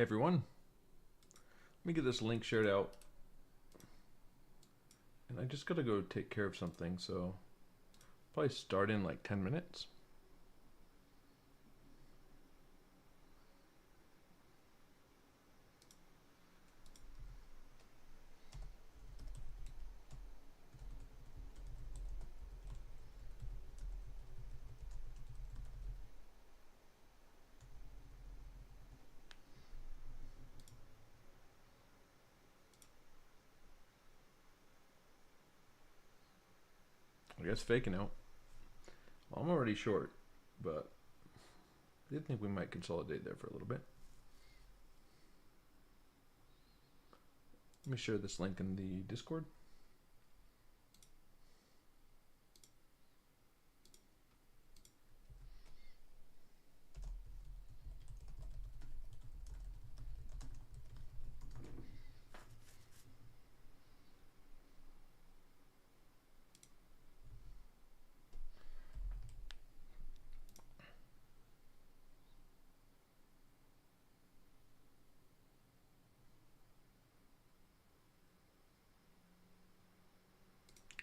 Hey everyone, let me get this link shared out. And I just gotta go take care of something, so probably start in like 10 minutes. I guess faking out. Well, I'm already short, but I did think we might consolidate there for a little bit. Let me share this link in the Discord.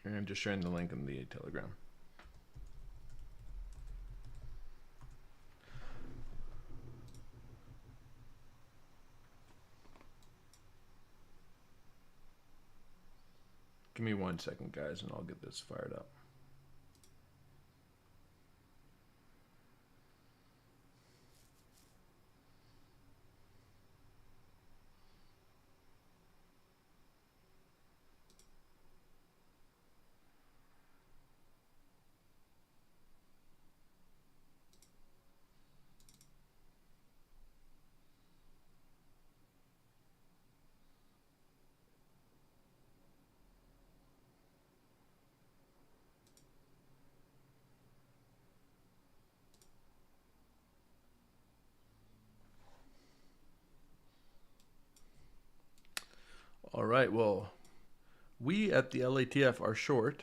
And just sharing the link in the Telegram. Give me 1 second, guys, and I'll get this fired up. All right, well, we at the LATF are short.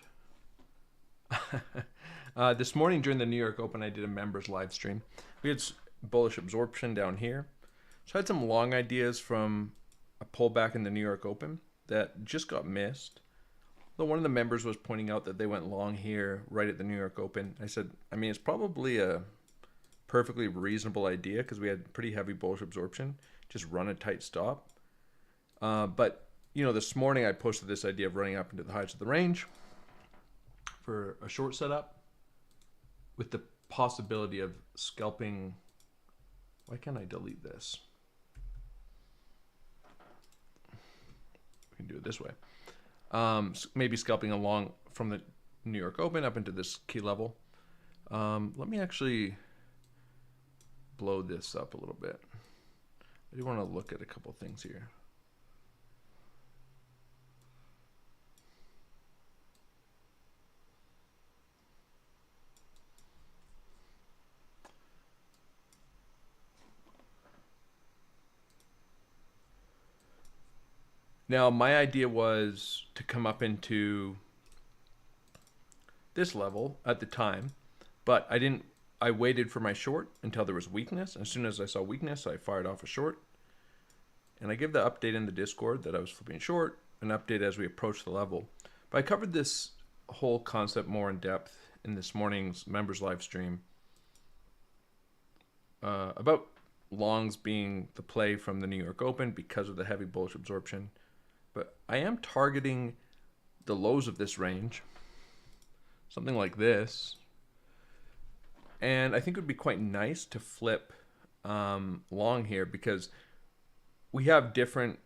This morning during the New York Open, I did a members live stream. We had bullish absorption down here. So I had some long ideas from a pullback in the New York Open that just got missed. Though one of the members was pointing out that they went long here right at the New York Open. I said, I mean, it's probably a perfectly reasonable idea because we had pretty heavy bullish absorption. Just run a tight stop. But, you know, this morning I posted this idea of running up into the heights of the range for a short setup with the possibility of scalping. Why can't I delete this? We can do it this way. Maybe scalping along from the New York Open up into this key level. Let me actually blow this up a little bit. I do want to look at a couple things here. Now, my idea was to come up into this level at the time, but I waited for my short until there was weakness. As soon as I saw weakness, I fired off a short. And I gave the update in the Discord that I was flipping short, an update as we approached the level. But I covered this whole concept more in depth in this morning's members live stream about longs being the play from the New York Open because of the heavy bullish absorption. But I am targeting the lows of this range, something like this. And I think it would be quite nice to flip long here because we have different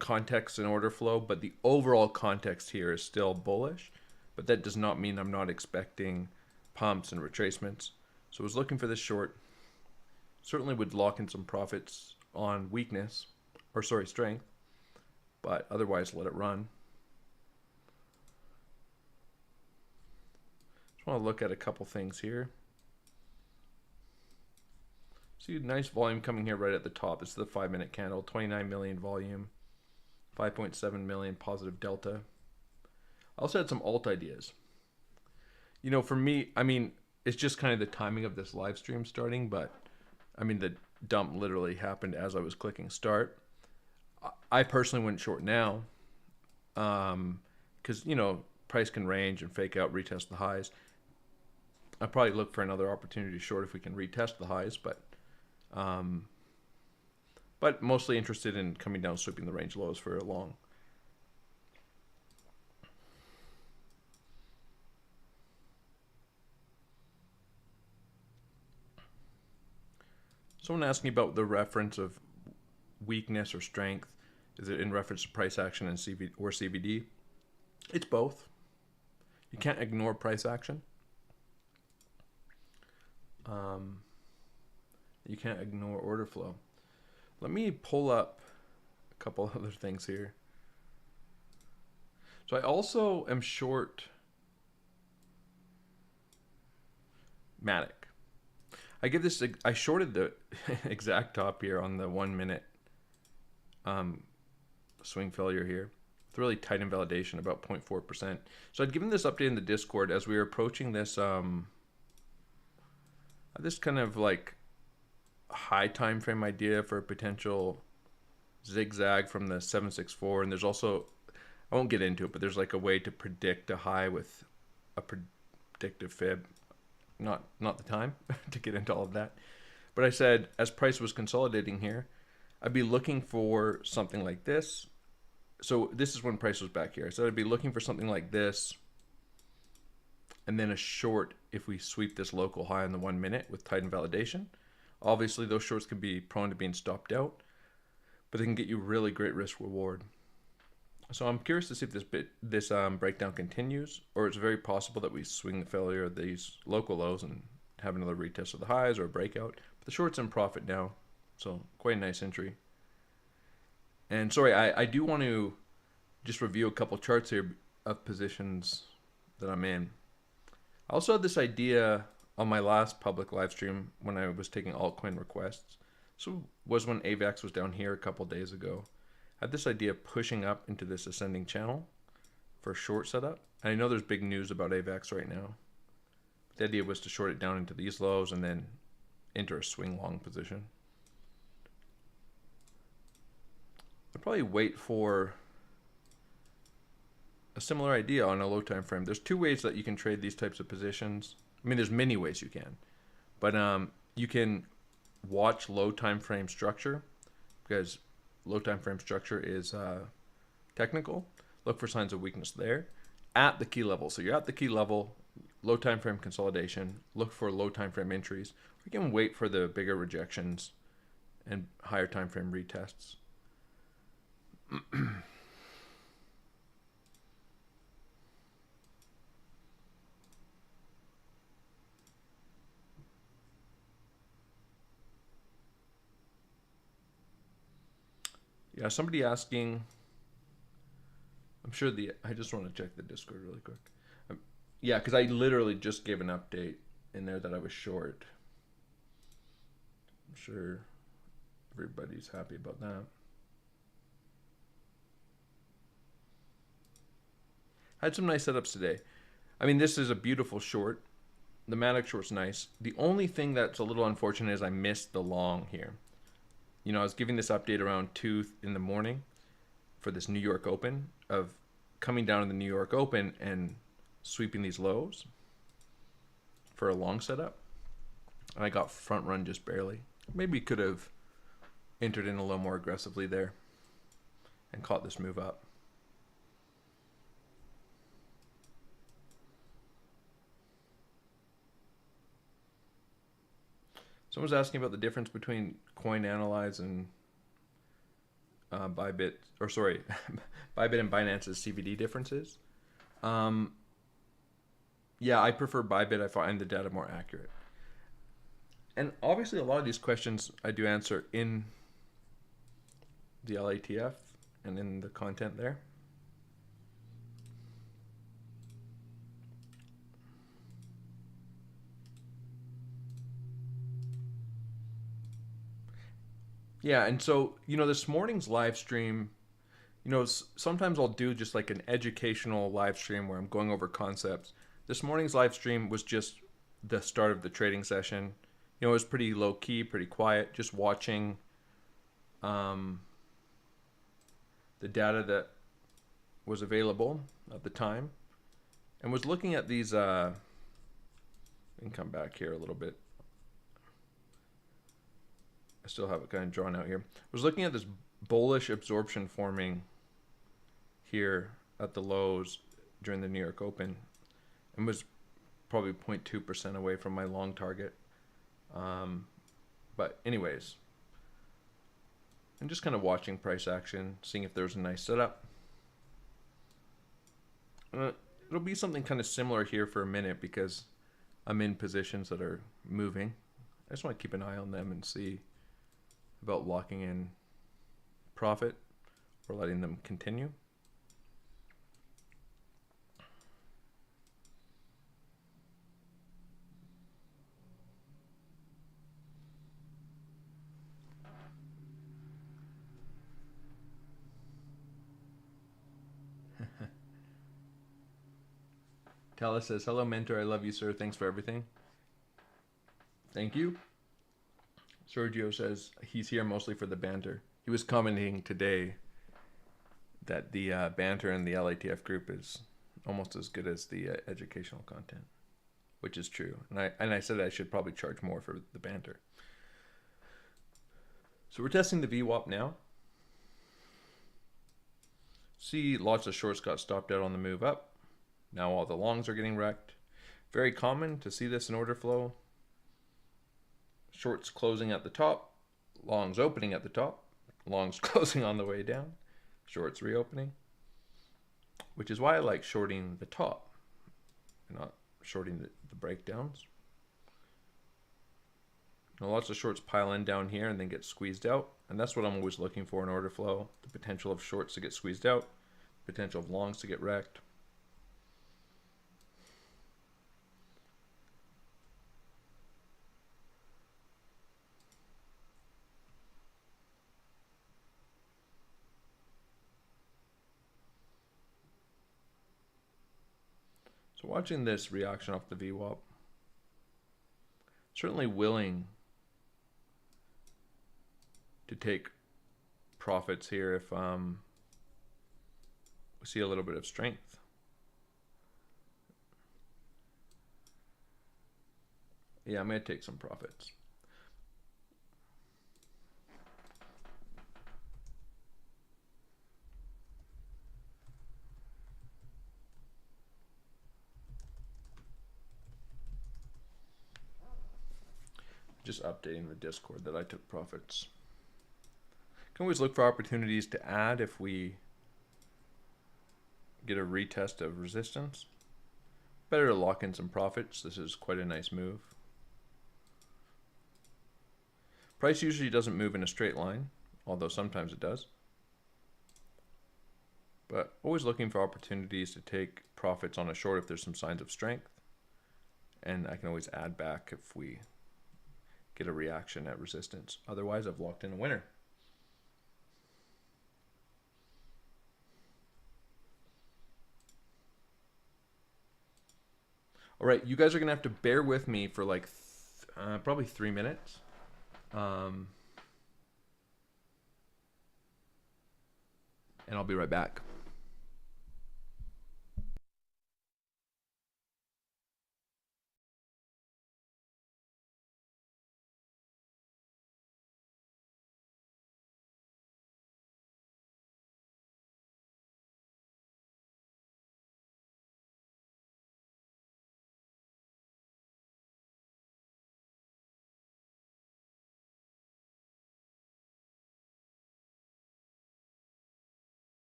contexts in order flow, but the overall context here is still bullish. But that does not mean I'm not expecting pumps and retracements. So I was looking for this short. Certainly would lock in some profits on weakness, or sorry, strength. But otherwise let it run. Just want to look at a couple things here. See a nice volume coming here right at the top. This is the 5-minute candle, 29 million volume, 5.7 million positive delta. I also had some alt ideas. You know, for me, I mean, it's just kind of the timing of this live stream starting, but I mean, dump literally happened as I was clicking start. I personally wouldn't short now, because price can range and fake out, retest the highs. I'd probably look for another opportunity to short if we can retest the highs, but mostly interested in coming down, sweeping the range lows for a long. Someone asked me about the reference of weakness or strength. Is it in reference to price action and CVD? It's both. You can't ignore price action. You can't ignore order flow. Let me pull up a couple other things here. So I also am short Matic. I shorted the exact top here on the 1 minute swing failure here. It's really tight invalidation, about 0.4%. So I'd given this update in the Discord as we were approaching this this kind of like high time frame idea for a potential zigzag from the 764. And there's also, I won't get into it, but there's like a way to predict a high with a predictive fib. Not the time to get into all of that. But I said, as price was consolidating here, I'd be looking for something like this. So this is when price was back here. So I'd be looking for something like this, and then a short if we sweep this local high in the 1 minute with tight invalidation. Obviously, those shorts can be prone to being stopped out, but they can get you really great risk reward. So I'm curious to see if this breakdown continues, or it's very possible that we swing the failure of these local lows and have another retest of the highs or a breakout. But the short's in profit now, so quite a nice entry. And sorry, I do want to just review a couple charts here of positions that I'm in. I also had this idea on my last public live stream when I was taking altcoin requests. So was when AVAX was down here a couple days ago. I had this idea of pushing up into this ascending channel for a short setup. And I know there's big news about AVAX right now. The idea was to short it down into these lows and then enter a swing long position. I'd probably wait for a similar idea on a low time frame. There's two ways that you can trade these types of positions. I mean, there's many ways you can, but you can watch low time frame structure, because low time frame structure is technical. Look for signs of weakness there at the key level. So you're at the key level, low time frame consolidation, look for low time frame entries. We can wait for the bigger rejections and higher time frame retests. Yeah, somebody asking, I'm sure I just want to check the Discord really quick. Yeah, because I literally just gave an update in there that I was short. I'm sure everybody's happy about that. I had some nice setups today. I mean, this is a beautiful short. The Matic short's nice. The only thing that's a little unfortunate is I missed the long here. You know, I was giving this update around 2 in the morning for this New York Open, of coming down to the New York Open and sweeping these lows for a long setup. And I got front run just barely. Maybe could have entered in a little more aggressively there and caught this move up. Someone's asking about the difference between Coin Analyze and Bybit, or sorry, Bybit and Binance's CVD differences. Yeah, I prefer Bybit. I find the data more accurate. And obviously, a lot of these questions I do answer in the LATF and in the content there. Yeah, and so, you know, this morning's live stream, you know, sometimes I'll do just like an educational live stream where I'm going over concepts. This morning's live stream was just the start of the trading session, You know, it was pretty low key, pretty quiet, just watching um, the data that was available at the time, and was looking at these. We can come back here a little bit. I still have it kind of drawn out here. I was looking at this bullish absorption forming here at the lows during the New York Open, and was probably 0.2% away from my long target. But anyways, I'm just kind of watching price action, seeing if there's a nice setup. It'll be something kind of similar here for a minute because I'm in positions that are moving. I just want to keep an eye on them and see about locking in profit or letting them continue. Tala says, hello, mentor. I love you, sir. Thanks for everything. Thank you. Sergio says he's here mostly for the banter. He was commenting today that the banter in the LATF group is almost as good as the educational content, which is true. And I said I should probably charge more for the banter. So we're testing the VWAP now. See, lots of shorts got stopped out on the move up. Now all the longs are getting wrecked. Very common to see this in order flow. Shorts closing at the top, longs opening at the top, longs closing on the way down, shorts reopening, which is why I like shorting the top and not shorting the breakdowns. Now lots of shorts pile in down here and then get squeezed out, and that's what I'm always looking for in order flow: the potential of shorts to get squeezed out, potential of longs to get wrecked. So watching this reaction off the VWAP, certainly willing to take profits here if we see a little bit of strength. Yeah, I'm going to take some profits. Just updating the Discord that I took profits. Can always look for opportunities to add if we get a retest of resistance. Better to lock in some profits. This is quite a nice move. Price usually doesn't move in a straight line, although sometimes it does. But always looking for opportunities to take profits on a short if there's some signs of strength. And I can always add back if we get a reaction at resistance. Otherwise, I've locked in a winner. All right, you guys are going to have to bear with me for like probably 3 minutes. And I'll be right back.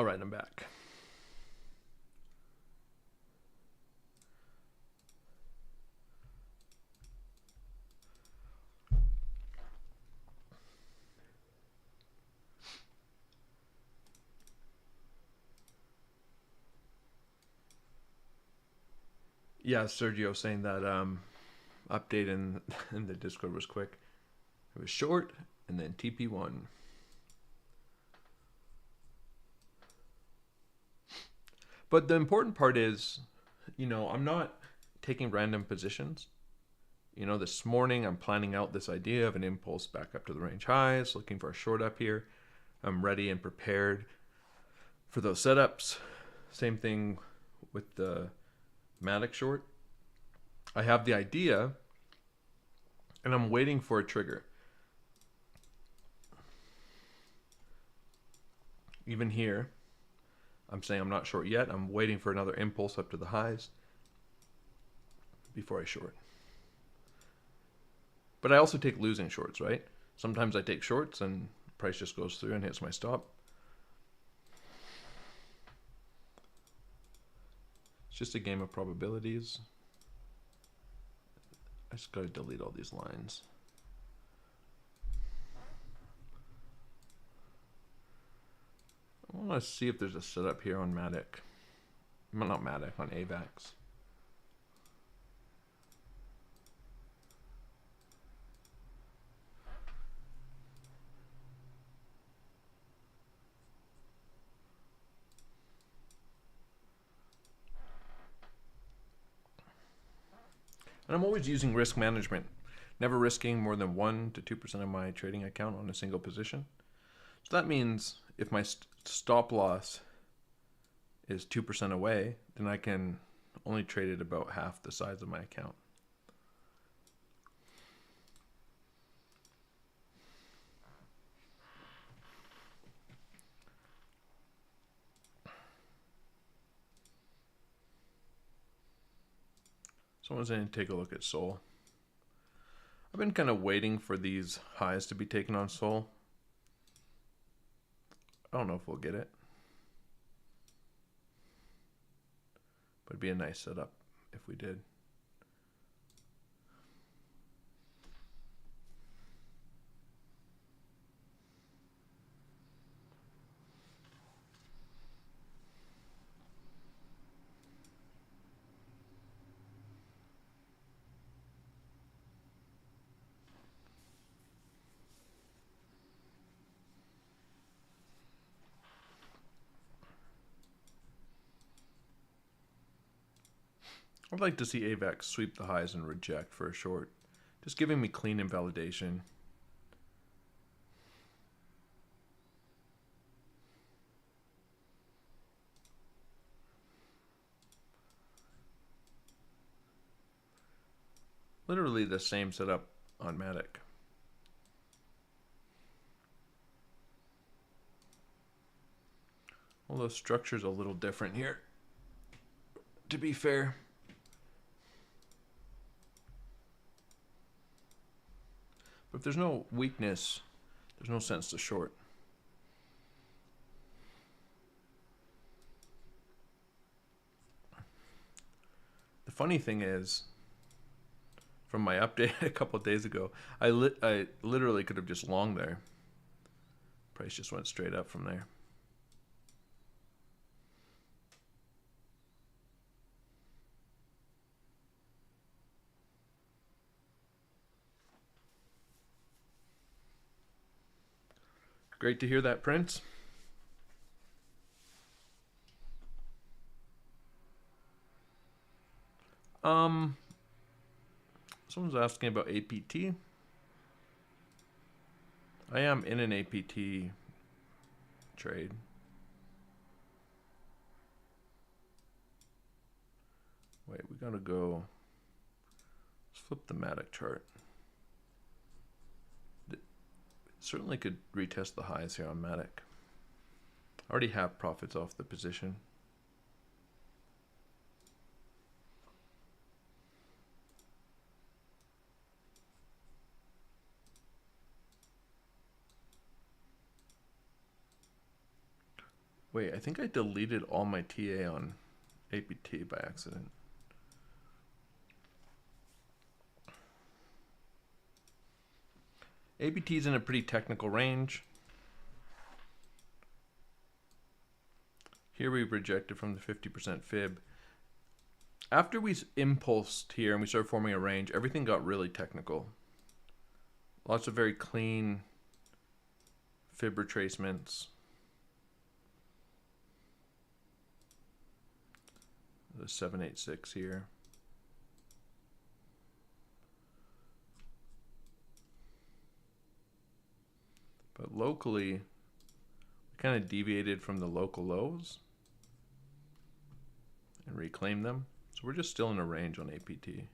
All right, I'm back. Yeah, Sergio saying that update in the Discord was quick. It was short and then TP1. But the important part is, I'm not taking random positions. This morning I'm planning out this idea of an impulse back up to the range highs, looking for a short up here. I'm ready and prepared for those setups. Same thing with the Matic short. I have the idea and I'm waiting for a trigger. Even here, I'm saying I'm not short yet. I'm waiting for another impulse up to the highs before I short. But I also take losing shorts, right? Sometimes I take shorts and price just goes through and hits my stop. It's just a game of probabilities. I just gotta delete all these lines. I want to see if there's a setup here on Matic. Not Matic, on AVAX. And I'm always using risk management, never risking more than 1 to 2% of my trading account on a single position. So that means if my stop loss is 2% away, then I can only trade it about half the size of my account. Someone's going to take a look at Sol. I've been kind of waiting for these highs to be taken on Sol. I don't know if we'll get it. But it'd be a nice setup if we did. I'd like to see AVAX sweep the highs and reject for a short. Just giving me clean invalidation. Literally the same setup on Matic. Although structure's a little different here, to be fair. But if there's no weakness, there's no sense to short. The funny thing is, from my update a couple of days ago, I literally could have just longed there. Price just went straight up from there. Great to hear that, Prince. Someone's asking about APT. I am in an APT trade. Wait, we gotta go. Let's flip the Matic chart. Certainly could retest the highs here on Matic. I already have profits off the position. Wait, I think I deleted all my TA on APT by accident. APT is in a pretty technical range. Here we rejected from the 50% fib. After we impulsed here and we started forming a range, everything got really technical. Lots of very clean fib retracements. The 786 here. But locally, we kind of deviated from the local lows and reclaimed them. So we're just still in a range on APT. You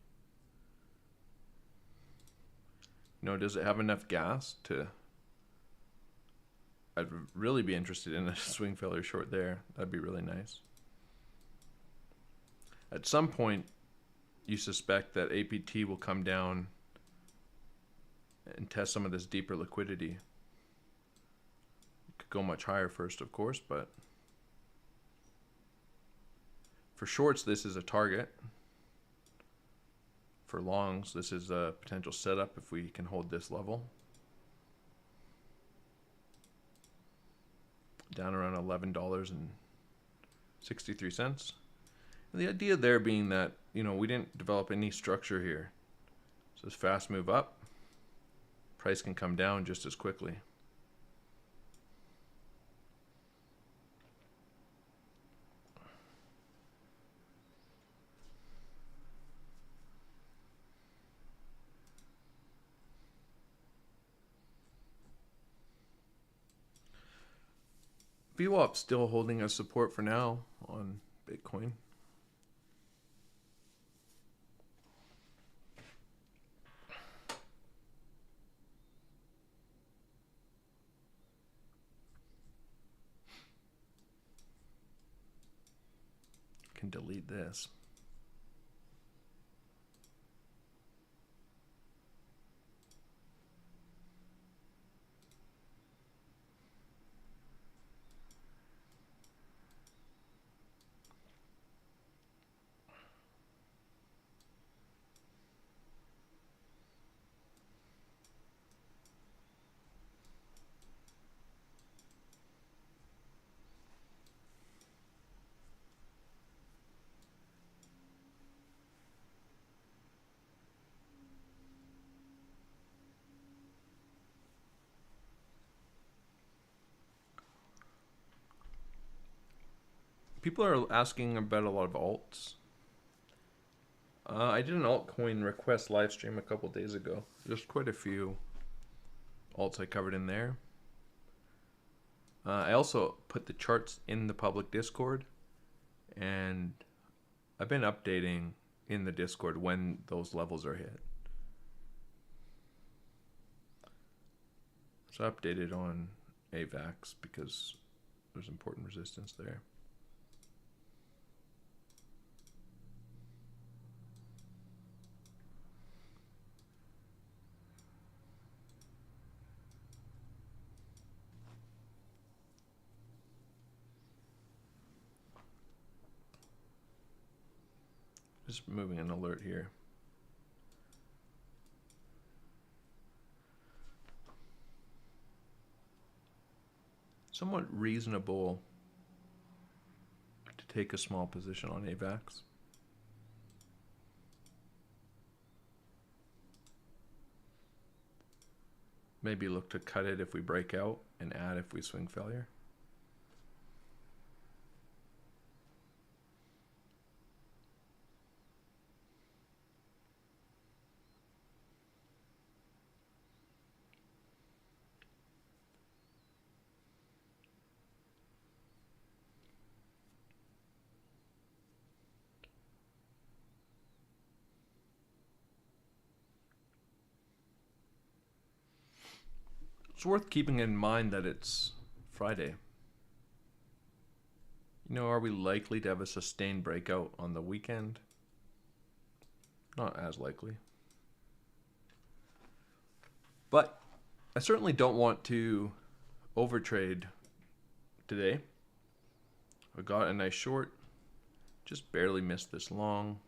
know, does it have enough gas to... I'd really be interested in a swing failure short there. That'd be really nice. At some point, you suspect that APT will come down and test some of this deeper liquidity. It could go much higher first, of course, but for shorts, this is a target. For longs, this is a potential setup if we can hold this level. Down around $11.63. And the idea there being that, you know, we didn't develop any structure here. So this fast move up, price can come down just as quickly. VWAP still holding as support for now on Bitcoin. Can delete this. People are asking about a lot of alts. I did an altcoin request live stream a couple days ago. There's quite a few alts I covered in there. I also put the charts in the public Discord, and I've been updating in the Discord when those levels are hit. So I updated on AVAX because there's important resistance there. Just moving an alert here. Somewhat reasonable to take a small position on AVAX. Maybe look to cut it if we break out and add if we swing failure. It's worth keeping in mind that it's Friday. You know, are we likely to have a sustained breakout on the weekend? Not as likely. But I certainly don't want to overtrade today. I got a nice short, just barely missed this long,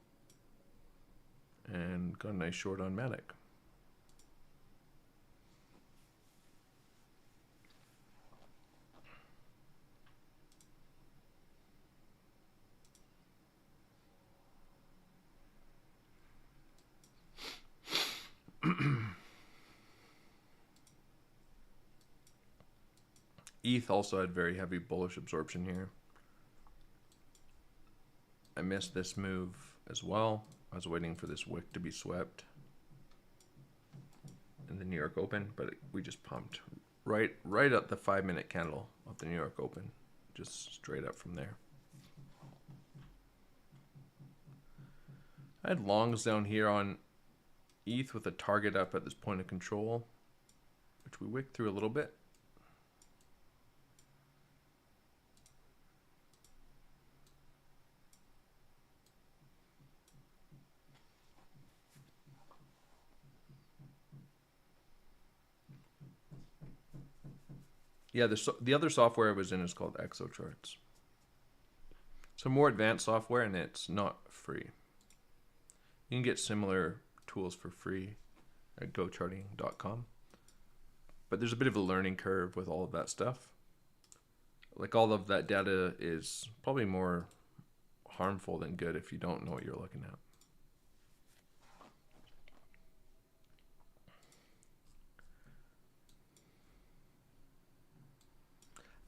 and got a nice short on Matic. ETH also had very heavy bullish absorption here. I missed this move as well. I was waiting for this wick to be swept in the New York Open, but we just pumped right at the 5-minute candle of the New York Open, just straight up from there. I had longs down here on ETH with a target up at this point of control, which we wicked through a little bit. Yeah, the other software I was in is called ExoCharts. So more advanced software, and it's not free. You can get similar tools for free at gocharting.com. But there's a bit of a learning curve with all of that stuff. Like, all of that data is probably more harmful than good if you don't know what you're looking at.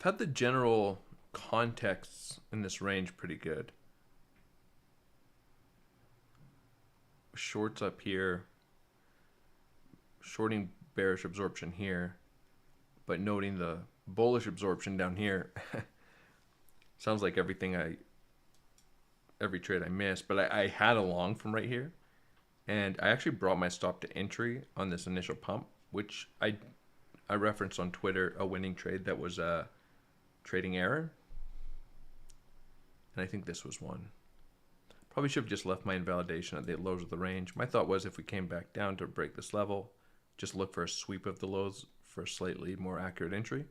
I've had the general context in this range pretty good. Shorts up here, shorting bearish absorption here, but noting the bullish absorption down here. Sounds like every trade I missed, but I had a long from right here, and I actually brought my stop to entry on this initial pump, which I referenced on Twitter, a winning trade that was a trading error, and I think this was one. Probably should have just left my invalidation at the lows of the range. My thought was if we came back down to break this level, just look for a sweep of the lows for a slightly more accurate entry,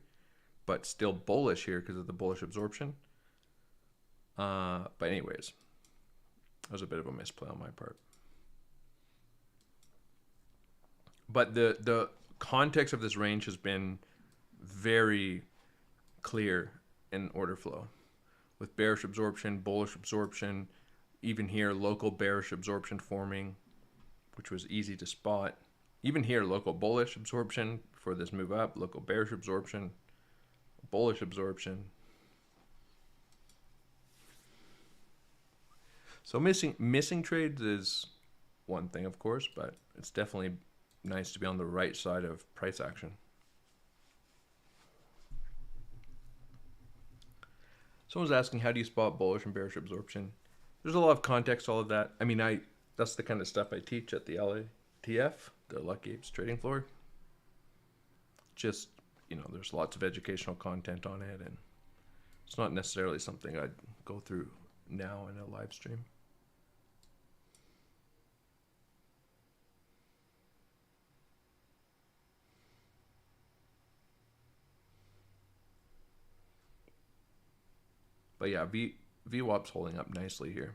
but still bullish here because of the bullish absorption. But anyways, that was a bit of a misplay on my part. But the context of this range has been very clear in order flow, with bearish absorption, bullish absorption, even here local bearish absorption forming, which was easy to spot. Even here, local bullish absorption before this move up, local bearish absorption, bullish absorption. So missing trades is one thing, of course, but it's definitely nice to be on the right side of price action. Someone's asking, how do you spot bullish and bearish absorption? There's a lot of context to all of that. I mean, that's the kind of stuff I teach at the LATF, the Lucky Apes trading floor. Just, there's lots of educational content on it, and it's not necessarily something I'd go through now in a live stream. But yeah, VWAP's holding up nicely here.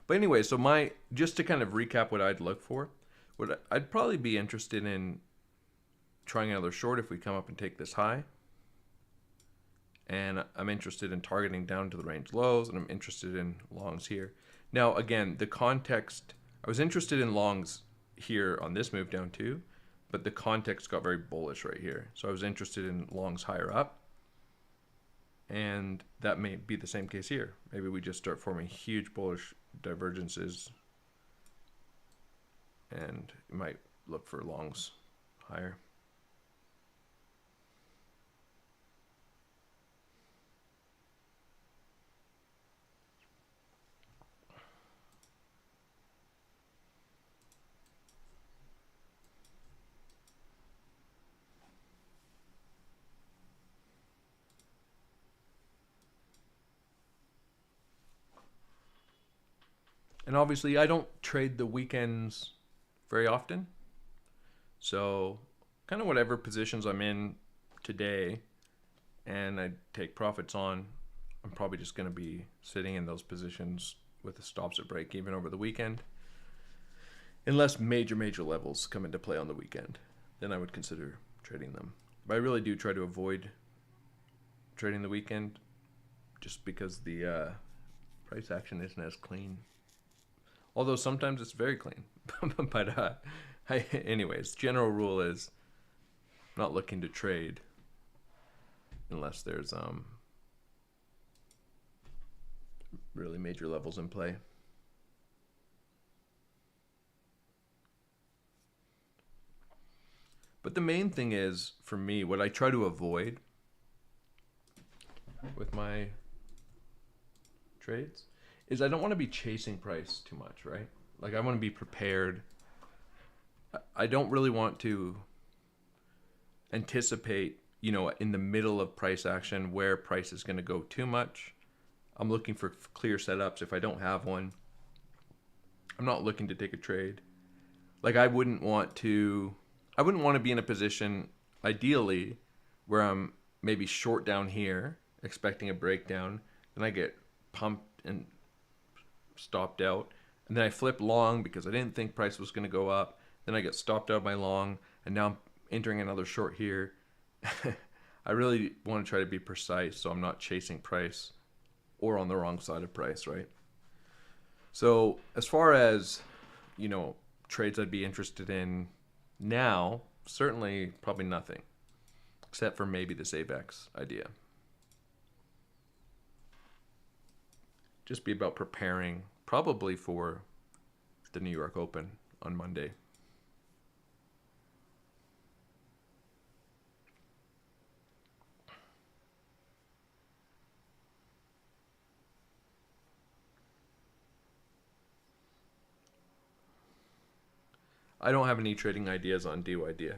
But anyway, so just to kind of recap what I'd look for, I'd probably be interested in trying another short if we come up and take this high. And I'm interested in targeting down to the range lows, and I'm interested in longs here. Now, again, the context, I was interested in longs here on this move down too, but the context got very bullish right here. So I was interested in longs higher up. And that may be the same case here. Maybe we just start forming huge bullish divergences, and you might look for longs higher. And obviously, I don't trade the weekends very often. So kind of whatever positions I'm in today and I take profits on, I'm probably just going to be sitting in those positions with the stops at break even over the weekend. Unless major levels come into play on the weekend, then I would consider trading them. But I really do try to avoid trading the weekend just because the price action isn't as clean. Although sometimes it's very clean. But anyways, general rule is not looking to trade unless there's really major levels in play. But the main thing is, for me, what I try to avoid with my trades is I don't want to be chasing price too much, right? Like I want to be prepared. I don't really want to anticipate, in the middle of price action where price is going to go too much. I'm looking for clear setups. If I don't have one, I'm not looking to take a trade. Like I wouldn't want to be in a position, ideally, where I'm maybe short down here, expecting a breakdown, then I get pumped and stopped out, and then I flip long because I didn't think price was going to go up, then I get stopped out by long, and now I'm entering another short here. I really want to try to be precise so I'm not chasing price or on the wrong side of price, right? So as far as, trades I'd be interested in now, certainly probably nothing, except for maybe this AVAX idea. Just be about preparing, probably for the New York Open on Monday. I don't have any trading ideas on DYDX.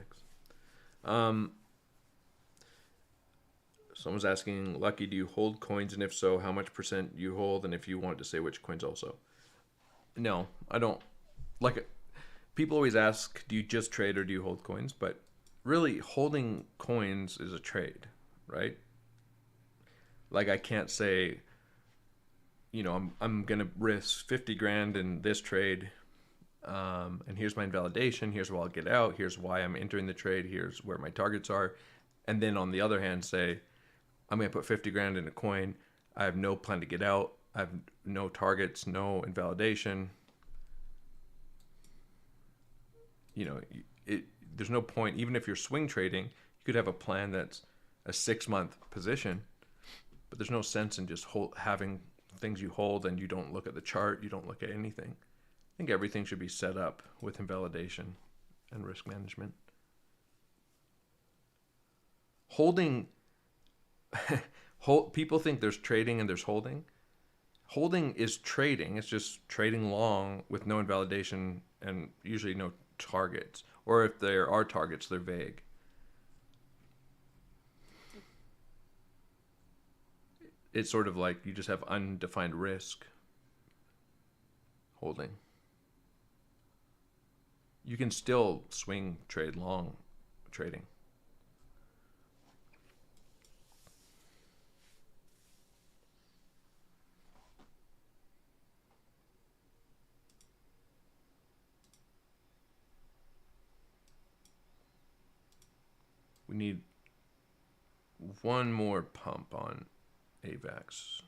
Someone's asking, Lucky, do you hold coins? And if so, how much percent you hold? And if you wanted to say which coins also. No, I don't. Like, people always ask, do you just trade or do you hold coins? But really, holding coins is a trade, right? Like, I can't say, I'm going to risk 50 grand in this trade. And here's my invalidation. Here's where I'll get out. Here's why I'm entering the trade. Here's where my targets are. And then on the other hand, say, I'm going to put 50 grand in a coin. I have no plan to get out. I have no targets, no invalidation. There's no point. Even if you're swing trading, you could have a plan that's a 6-month position, but there's no sense in just having things you hold and you don't look at the chart. You don't look at anything. I think everything should be set up with invalidation and risk management. Holding, people think there's trading and there's holding. Holding is trading. It's just trading long with no invalidation and usually no targets. Or if there are targets, they're vague. It's sort of like you just have undefined risk holding. You can still swing trade long trading. We need one more pump on AVAX.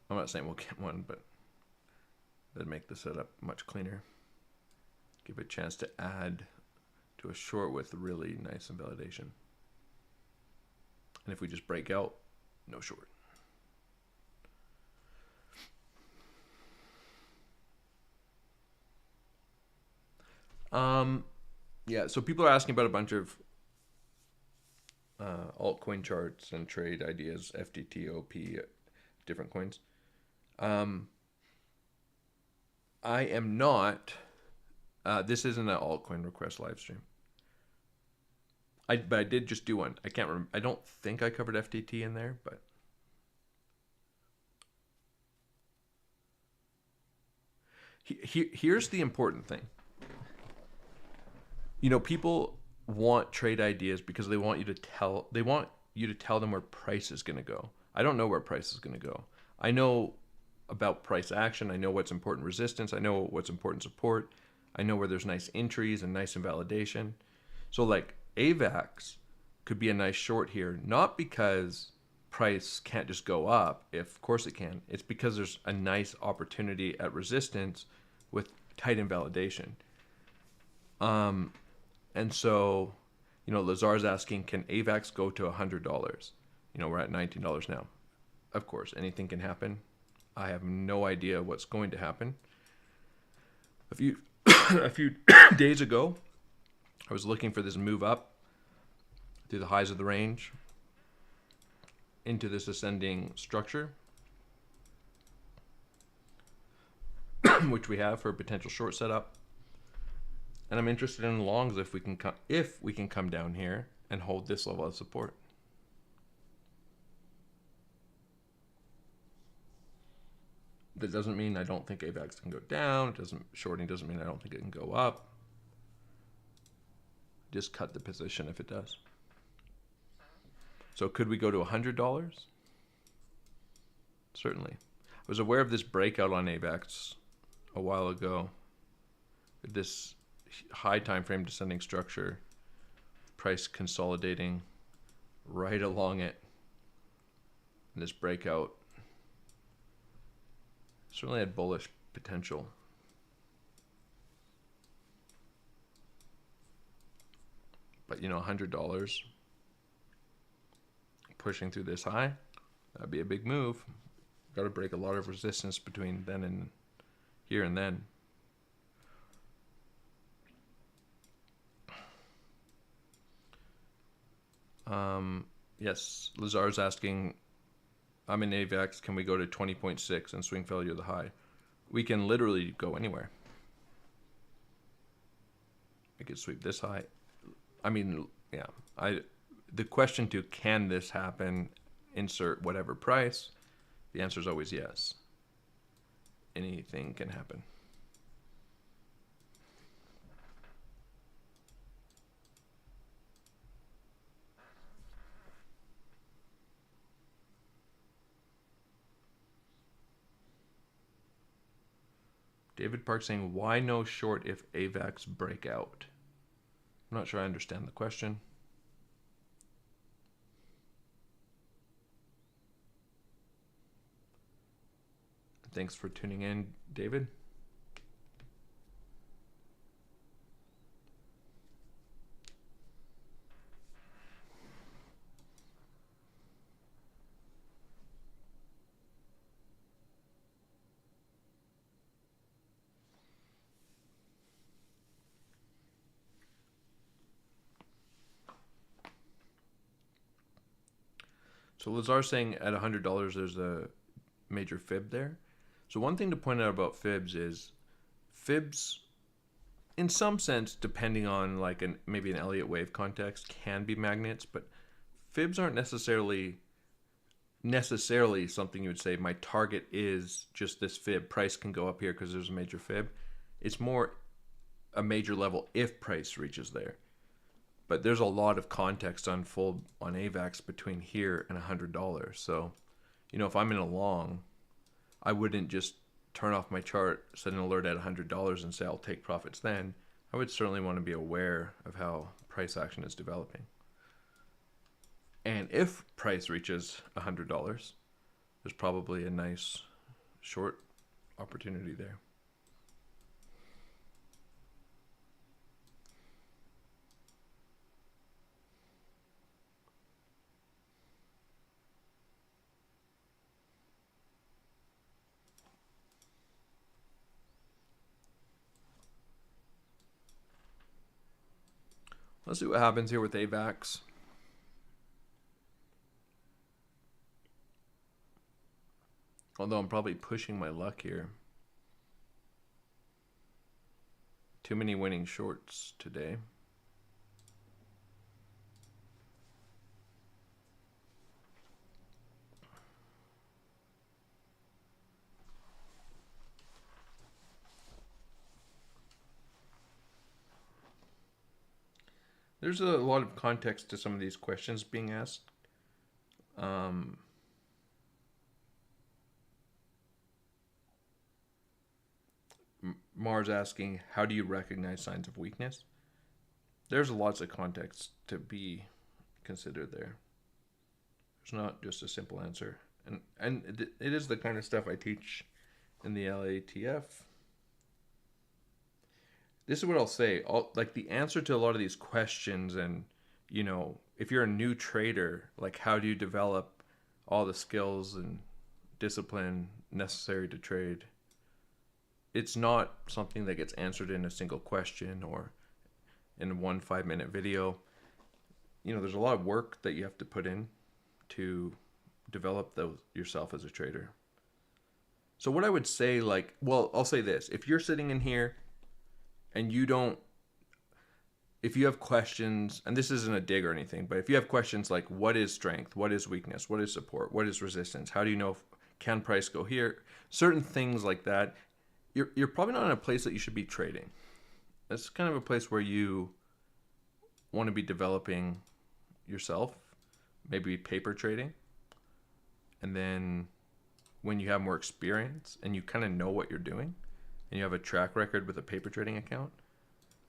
I'm not saying we'll get one, but that'd make the setup much cleaner. Give a chance to add to a short with really nice invalidation. And if we just break out, no short. Yeah, so people are asking about a bunch of altcoin charts and trade ideas, FTT, OP, different coins. I am not. This isn't an altcoin request live stream. But I did just do one. I can't remember. I don't think I covered FTT in there, but here's the important thing. People want trade ideas because they want you to tell them where price is going to go. I don't know where price is going to go. I know about price action. I know what's important resistance. I know what's important support. I know where there's nice entries and nice invalidation. So like AVAX could be a nice short here, not because price can't just go up. If of course it can. It's because there's a nice opportunity at resistance with tight invalidation. And so, Lazar's asking, can AVAX go to $100? We're at $19 now. Of course, anything can happen. I have no idea what's going to happen. A few days ago, I was looking for this move up through the highs of the range into this ascending structure, which we have for a potential short setup. And I'm interested in longs if we can come down here and hold this level of support. That doesn't mean I don't think AVAX can go down. Shorting doesn't mean I don't think it can go up. Just cut the position if it does. So could we go to $100? Certainly. I was aware of this breakout on AVAX a while ago. This high time frame descending structure, price consolidating right along it. And this breakout certainly had bullish potential. But $100 pushing through this high, that'd be a big move. Got to break a lot of resistance between then and here and then. Yes, Lazar's asking, I'm in AVAX, can we go to 20.6 and swing failure the high? We can literally go anywhere. We could sweep this high. I mean, yeah. The question to can this happen, insert whatever price, the answer is always yes. Anything can happen. David Park saying, why no short if AVAX break out? I'm not sure I understand the question. Thanks for tuning in, David. So Lazar's saying at $100 there's a major fib there. So one thing to point out about fibs is fibs, in some sense, depending on like maybe an Elliott wave context, can be magnets, but fibs aren't necessarily something you would say my target is just this fib. Price can go up here because there's a major fib. It's more a major level if price reaches there. But there's a lot of context unfold on AVAX between here and $100. So, if I'm in a long, I wouldn't just turn off my chart, set an alert at $100 and say I'll take profits then. I would certainly want to be aware of how price action is developing. And if price reaches $100, there's probably a nice short opportunity there. Let's see what happens here with AVAX. Although I'm probably pushing my luck here. Too many winning shorts today. There's a lot of context to some of these questions being asked. Mars asking, how do you recognize signs of weakness? There's lots of context to be considered there. It's not just a simple answer. And it is the kind of stuff I teach in the LATF. This is what I'll say. Like the answer to a lot of these questions, and if you're a new trader, like how do you develop all the skills and discipline necessary to trade? It's not something that gets answered in a single question or in one 5-minute video. There's a lot of work that you have to put in to develop yourself as a trader. So what I would say, I'll say this. If you're sitting in here and if you have questions, and this isn't a dig or anything, but if you have questions like what is strength, what is weakness, what is support, what is resistance, how do you know can price go here, certain things like that, you're probably not in a place that you should be trading. It's kind of a place where you want to be developing yourself, maybe paper trading. And then when you have more experience and you kind of know what you're doing and you have a track record with a paper trading account,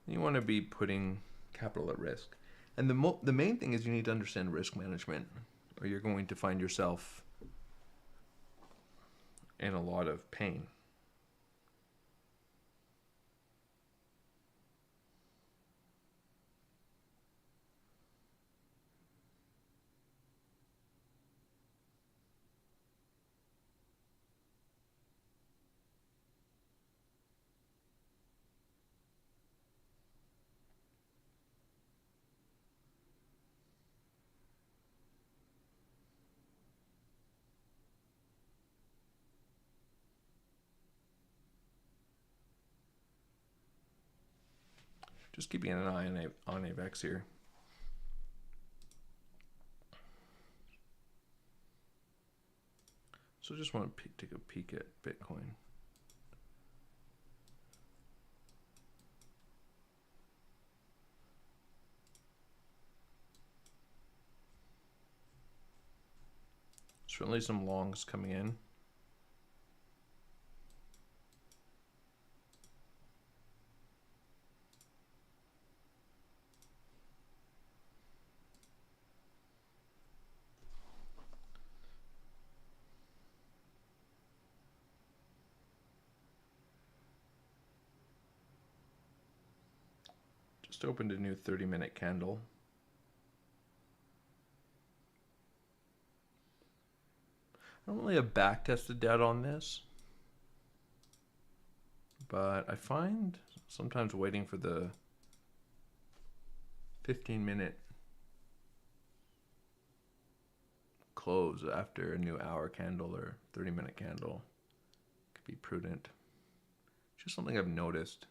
you want to be putting capital at risk. And the main thing is you need to understand risk management, or you're going to find yourself in a lot of pain. Just keeping an eye on AVEX here. So just want to take a peek at Bitcoin. Certainly some longs coming in. Just opened a new 30-minute candle. I don't really have back-tested data on this, but I find sometimes waiting for the 15-minute close after a new hour candle or 30-minute candle could be prudent. Just something I've noticed.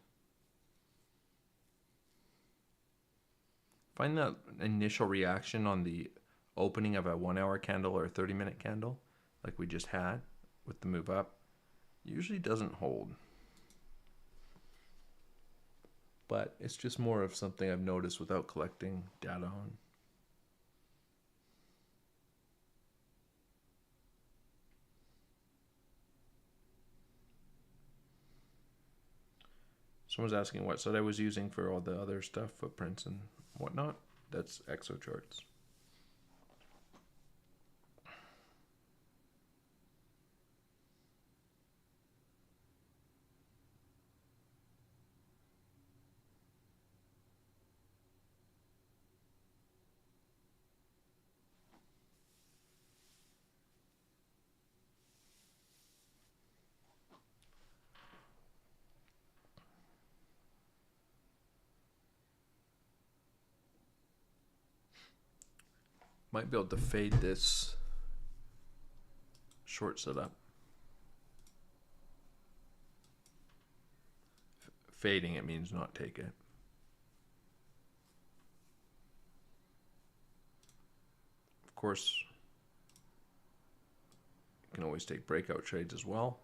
Find that initial reaction on the opening of a 1-hour candle or a 30-minute candle, like we just had with the move up, usually doesn't hold. But it's just more of something I've noticed without collecting data on. Someone's asking what site I was using for all the other stuff, footprints and whatnot. That's ExoCharts. Might be able to fade this short setup. Fading it means not take it. Of course, you can always take breakout trades as well.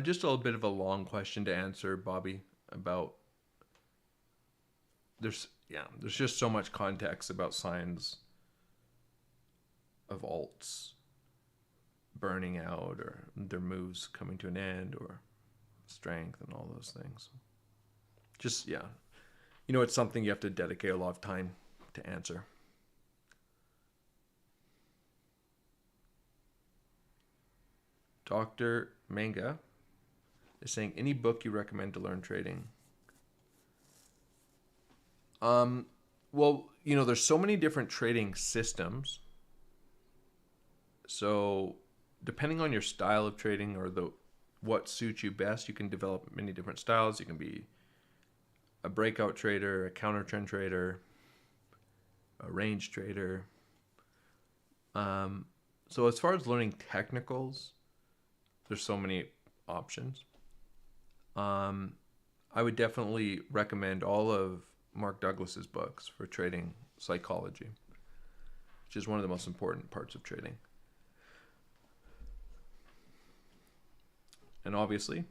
Just a little bit of a long question to answer, Bobby, about there's just so much context about signs of alts burning out or their moves coming to an end or strength and all those things. Just it's something you have to dedicate a lot of time to answer. Dr. Manga is saying, any book you recommend to learn trading? Well, there's so many different trading systems. So depending on your style of trading or what suits you best, you can develop many different styles. You can be a breakout trader, a counter trend trader, a range trader. So as far as learning technicals, there's so many options. I would definitely recommend all of Mark Douglas's books for trading psychology, which is one of the most important parts of trading. And obviously,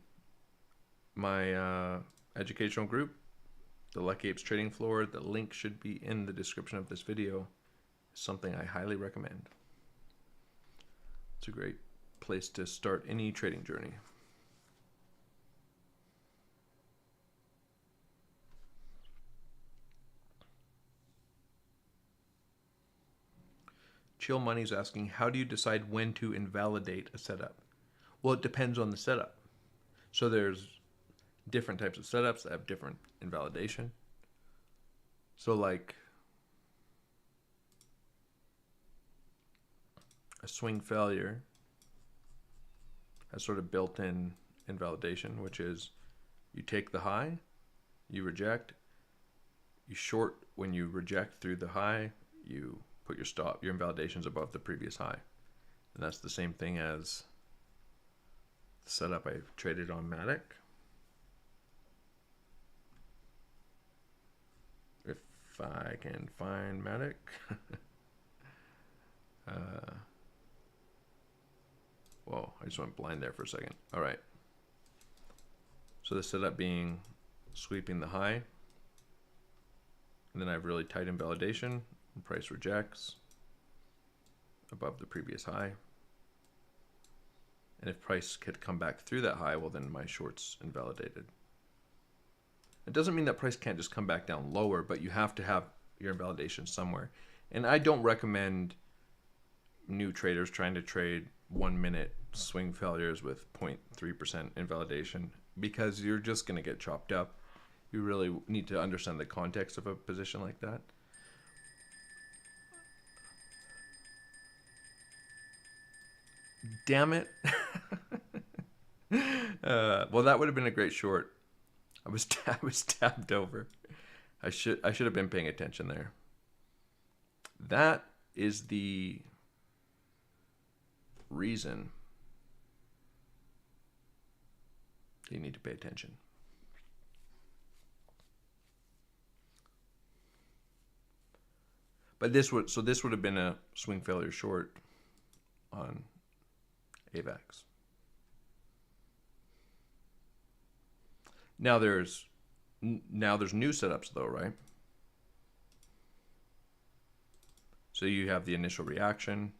my educational group, the Lucky Apes Trading Floor, the link should be in the description of this video, is something I highly recommend. It's a great place to start any trading journey. Chill Money's asking, how do you decide when to invalidate a setup? Well, it depends on the setup. So there's different types of setups that have different invalidation. So like a swing failure has sort of built-in invalidation, which is you take the high, you reject, you short when you reject through the high, you put your invalidations above the previous high. And that's the same thing as the setup I traded on Matic. If I can find Matic. Whoa, I just went blind there for a second. All right. So the setup being sweeping the high. And then I have really tight invalidation. And price rejects above the previous high. And if price could come back through that high, well, then my short's invalidated. It doesn't mean that price can't just come back down lower, but you have to have your invalidation somewhere. And I don't recommend new traders trying to trade 1 minute swing failures with 0.3% invalidation, because you're just going to get chopped up. You really need to understand the context of a position like that. Damn it. Well, that would have been a great short. I was tabbed over. I should have been paying attention there. That is the reason you need to pay attention. But this would have been a swing failure short on AVAX. Now there's new setups though, right? So you have the initial reaction,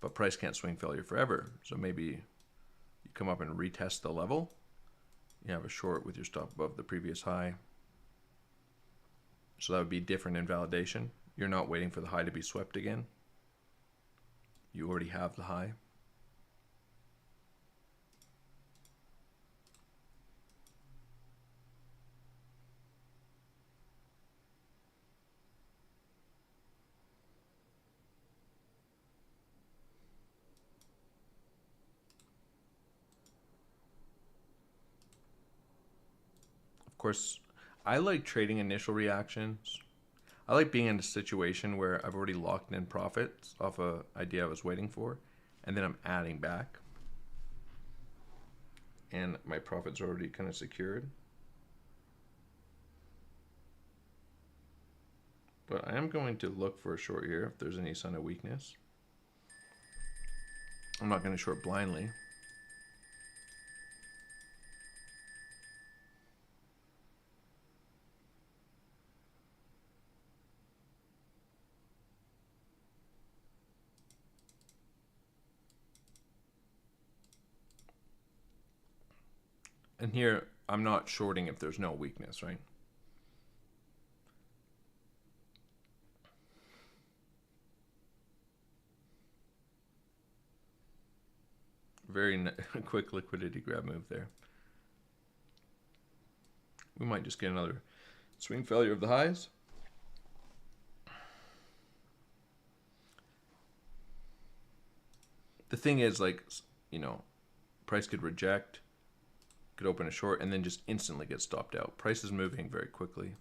but price can't swing failure forever. So maybe you come up and retest the level. You have a short with your stop above the previous high. So that would be different invalidation. You're not waiting for the high to be swept again. You already have the high. Of course, I like trading initial reactions. I like being in a situation where I've already locked in profits off an idea I was waiting for, and then I'm adding back. And my profits are already kind of secured. But I am going to look for a short here if there's any sign of weakness. I'm not going to short blindly. And here, I'm not shorting if there's no weakness, right? Very quick liquidity grab move there. We might just get another swing failure of the highs. The thing is, like, you know, price could reject, could open a short, and then just instantly get stopped out. Price is moving very quickly.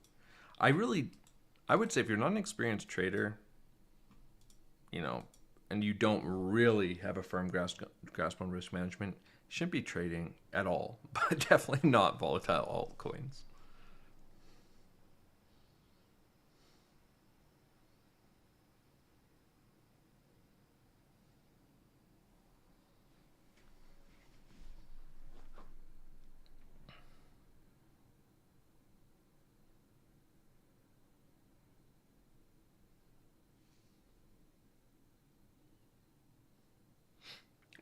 I would say if you're not an experienced trader, you know, and you don't really have a firm grasp on risk management, you shouldn't be trading at all, but definitely not volatile altcoins.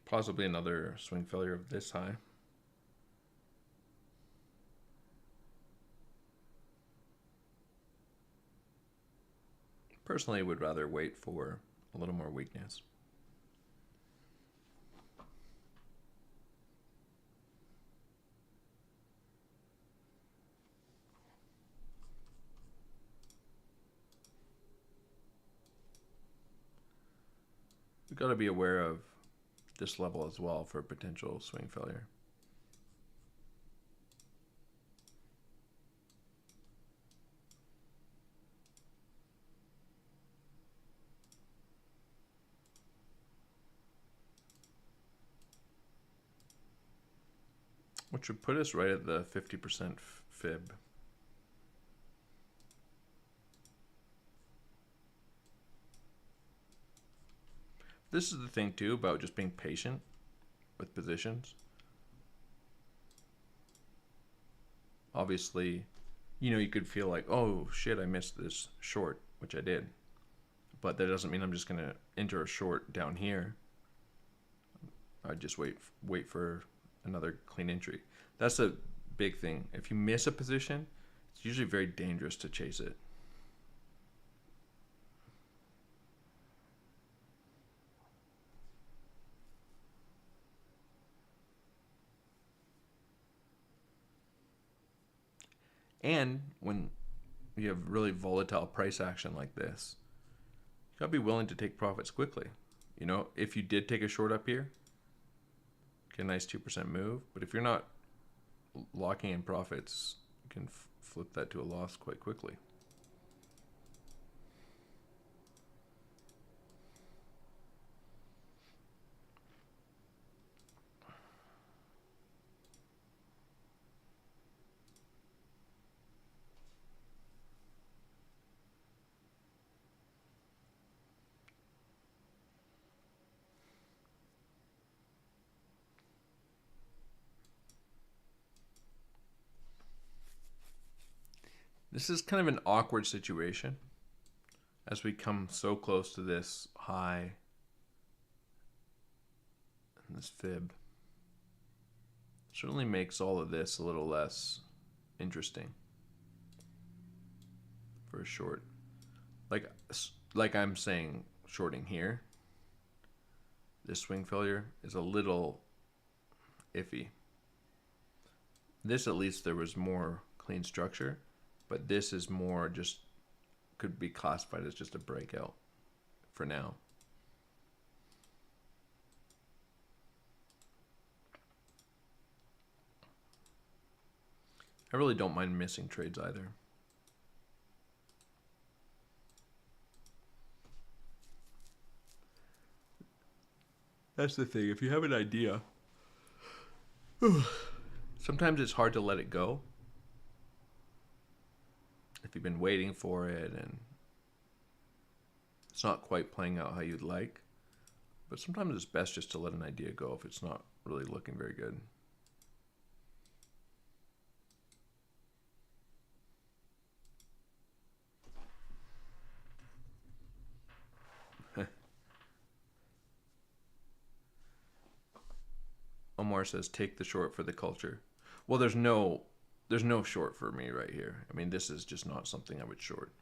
Possibly another swing failure of this high. Personally, would rather wait for a little more weakness. We've got to be aware of this level as well for potential swing failure. Which would put us right at the 50% fib. This is the thing too about just being patient with positions. Obviously, you know, you could feel like, oh shit, I missed this short, which I did. But that doesn't mean I'm just gonna enter a short down here. I just wait for another clean entry. That's a big thing. If you miss a position, it's usually very dangerous to chase it. And when you have really volatile price action like this, you gotta be willing to take profits quickly. You know, if you did take a short up here, get a nice 2% move. But if you're not locking in profits, you can flip that to a loss quite quickly. This is kind of an awkward situation as we come so close to this high and this fib. Certainly makes all of this a little less interesting for a short. Like I'm saying, shorting here, this swing failure is a little iffy. This, at least, there was more clean structure, but this is more just, could be classified as just a breakout for now. I really don't mind missing trades either. That's the thing. If you have an idea, sometimes it's hard to let it go. If you've been waiting for it and it's not quite playing out how you'd like. But sometimes it's best just to let an idea go if it's not really looking very good. Omar says, take the short for the culture. Well, there's no short for me right here. I mean, this is just not something I would short.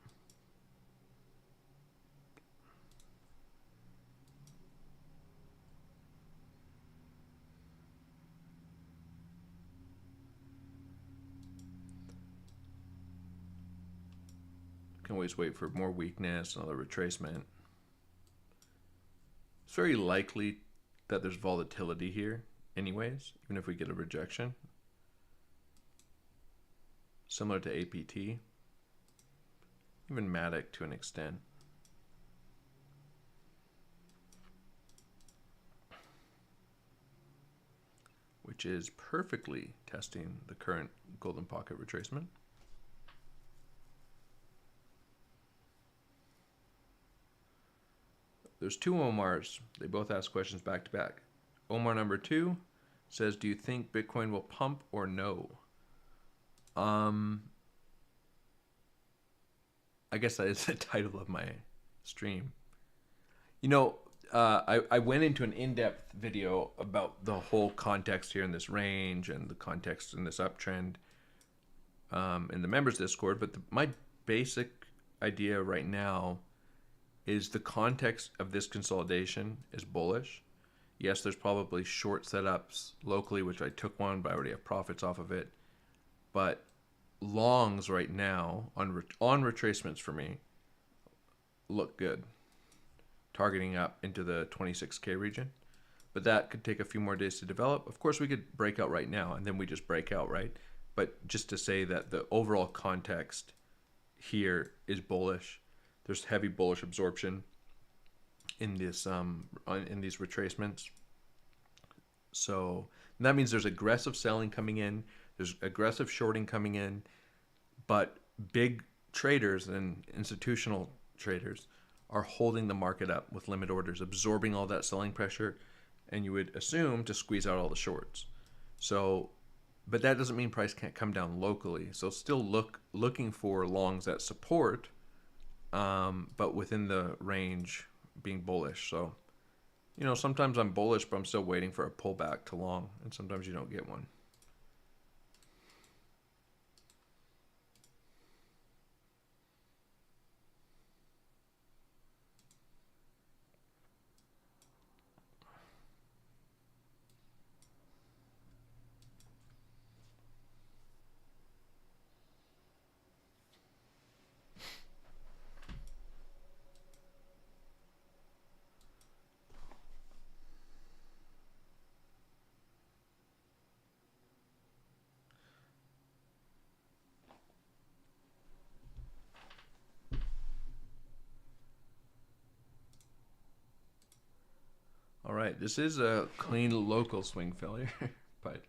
Can always wait for more weakness, another retracement. It's very likely that there's volatility here anyways, even if we get a rejection. Similar to APT, even Matic to an extent. Which is perfectly testing the current golden pocket retracement. There's two Omars. They both ask questions back to back. Omar number 2 says, do you think Bitcoin will pump or no? I guess that is the title of my stream. You know, I went into an in-depth video about the whole context here in this range and the context in this uptrend in the members Discord, but my basic idea right now is the context of this consolidation is bullish. Yes, there's probably short setups locally, which I took one, but I already have profits off of it. But longs right now on retracements for me look good, targeting up into the 26K region. But that could take a few more days to develop. Of course, we could break out right now, and then we just break out, right? But just to say that the overall context here is bullish. There's heavy bullish absorption in this in these retracements. So that means there's aggressive selling coming in, there's aggressive shorting coming in, but big traders and institutional traders are holding the market up with limit orders, absorbing all that selling pressure, and you would assume to squeeze out all the shorts. So, but that doesn't mean price can't come down locally. So still looking for longs that support, but within the range being bullish. So, you know, sometimes I'm bullish, but I'm still waiting for a pullback to long, and sometimes you don't get one. All right, this is a clean local swing failure, but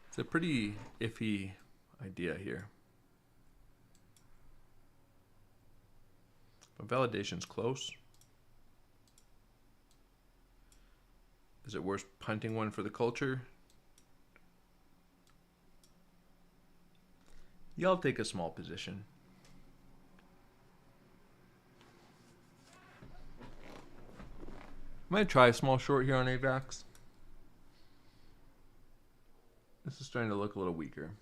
it's a pretty iffy idea here. But validation's close. Is it worth punting one for the culture? Yeah, I'll take a small position. I'm going to try a small short here on AVAX. This is starting to look a little weaker.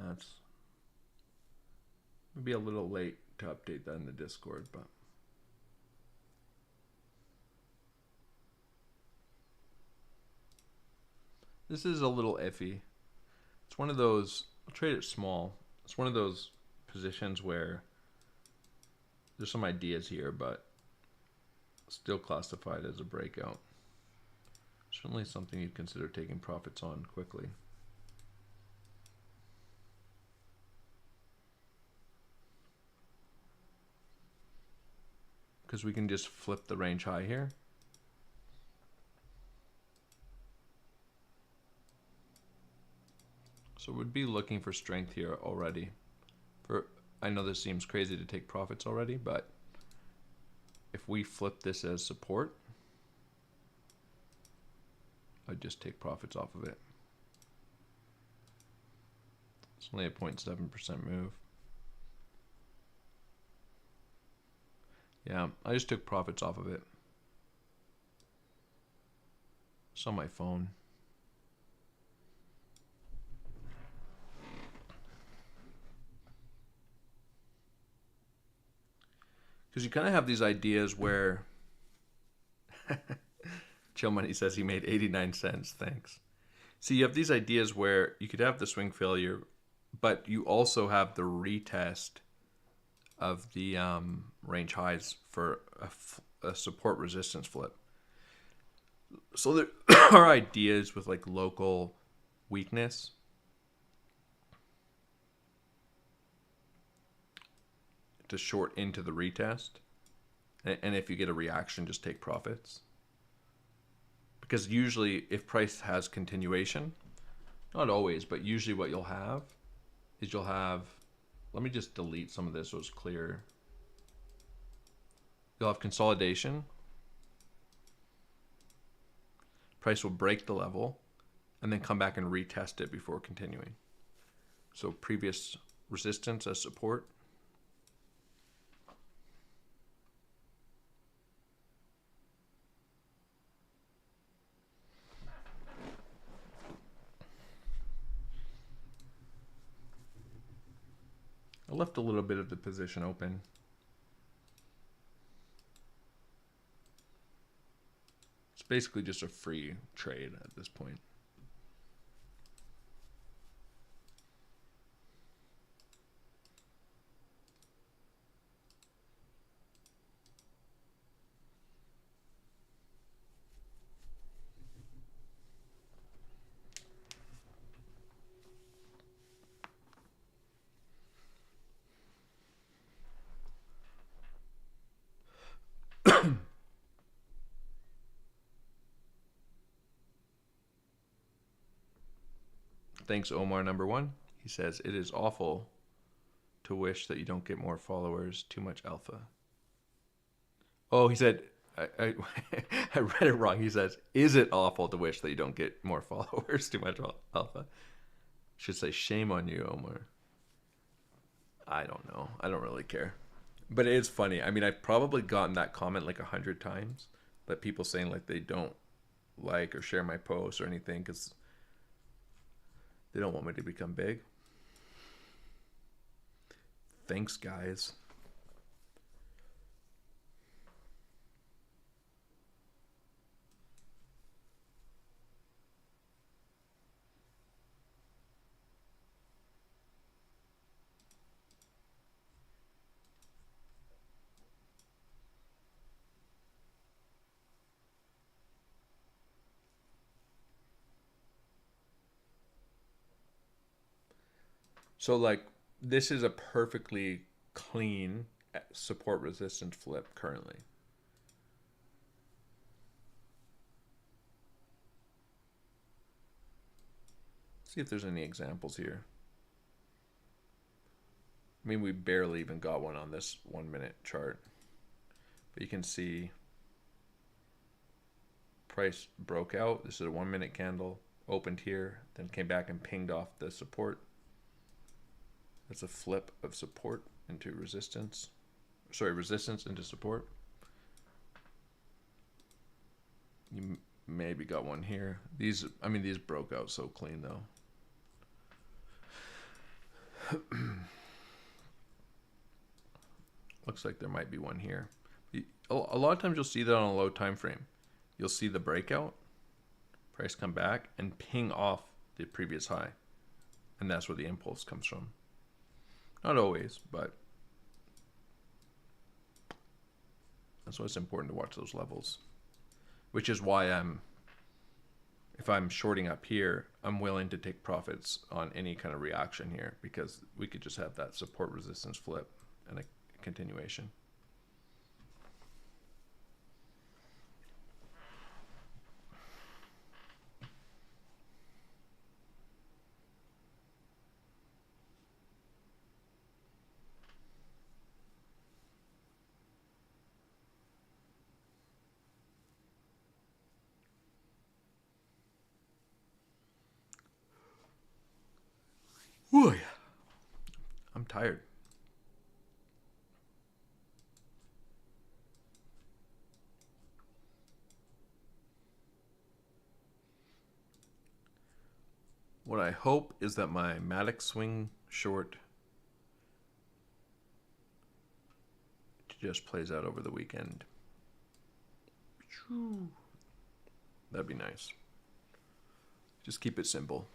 That's maybe a little late to update that in the Discord, but this is a little iffy. It's one of those, I'll trade it small. It's one of those positions where there's some ideas here, but still classified as a breakout. Certainly something you'd consider taking profits on quickly. Because we can just flip the range high here. So we'd be looking for strength here already. I know this seems crazy to take profits already, but if we flip this as support, I'd just take profits off of it. It's only a 0.7% move. Yeah, I just took profits off of it. It's on my phone. Because you kind of have these ideas where Chill Money says he made 89 cents. Thanks. See, you have these ideas where you could have the swing failure, but you also have the retest of the range highs for a support resistance flip. So there are ideas with like local weakness. To short into the retest. And if you get a reaction, just take profits. Because usually if price has continuation, not always, but usually what you'll have is you'll have, let me just delete some of this so it's clear. You'll have consolidation. Price will break the level and then come back and retest it before continuing. So previous resistance as support. I left a little bit of the position open. It's basically just a free trade at this point. Thanks, Omar number 1. He says, it is awful to wish that you don't get more followers. Too much alpha. Oh, he said, I I read it wrong. He says, is it awful to wish that you don't get more followers? Too much alpha. Should say, shame on you, Omar. I don't know. I don't really care. But it is funny. I mean, I've probably gotten that comment like 100 times. That people saying like they don't like or share my posts or anything because they don't want me to become big. Thanks, guys. So like this is a perfectly clean support resistance flip currently. See if there's any examples here. I mean, we barely even got one on this 1 minute chart. But you can see price broke out. This is a 1 minute candle, opened here, then came back and pinged off the support. That's a flip of support into resistance. Sorry, resistance into support. You maybe got one here. These, I mean, these broke out so clean though. Looks like there might be one here. A lot of times you'll see that on a low time frame. You'll see the breakout, price come back and ping off the previous high. And that's where the impulse comes from. Not always, but that's why it's important to watch those levels. Which is why if I'm shorting up here, I'm willing to take profits on any kind of reaction here because we could just have that support resistance flip and a continuation. I'm tired. What I hope is that my Matic swing short just plays out over the weekend. That'd be nice. Just keep it simple.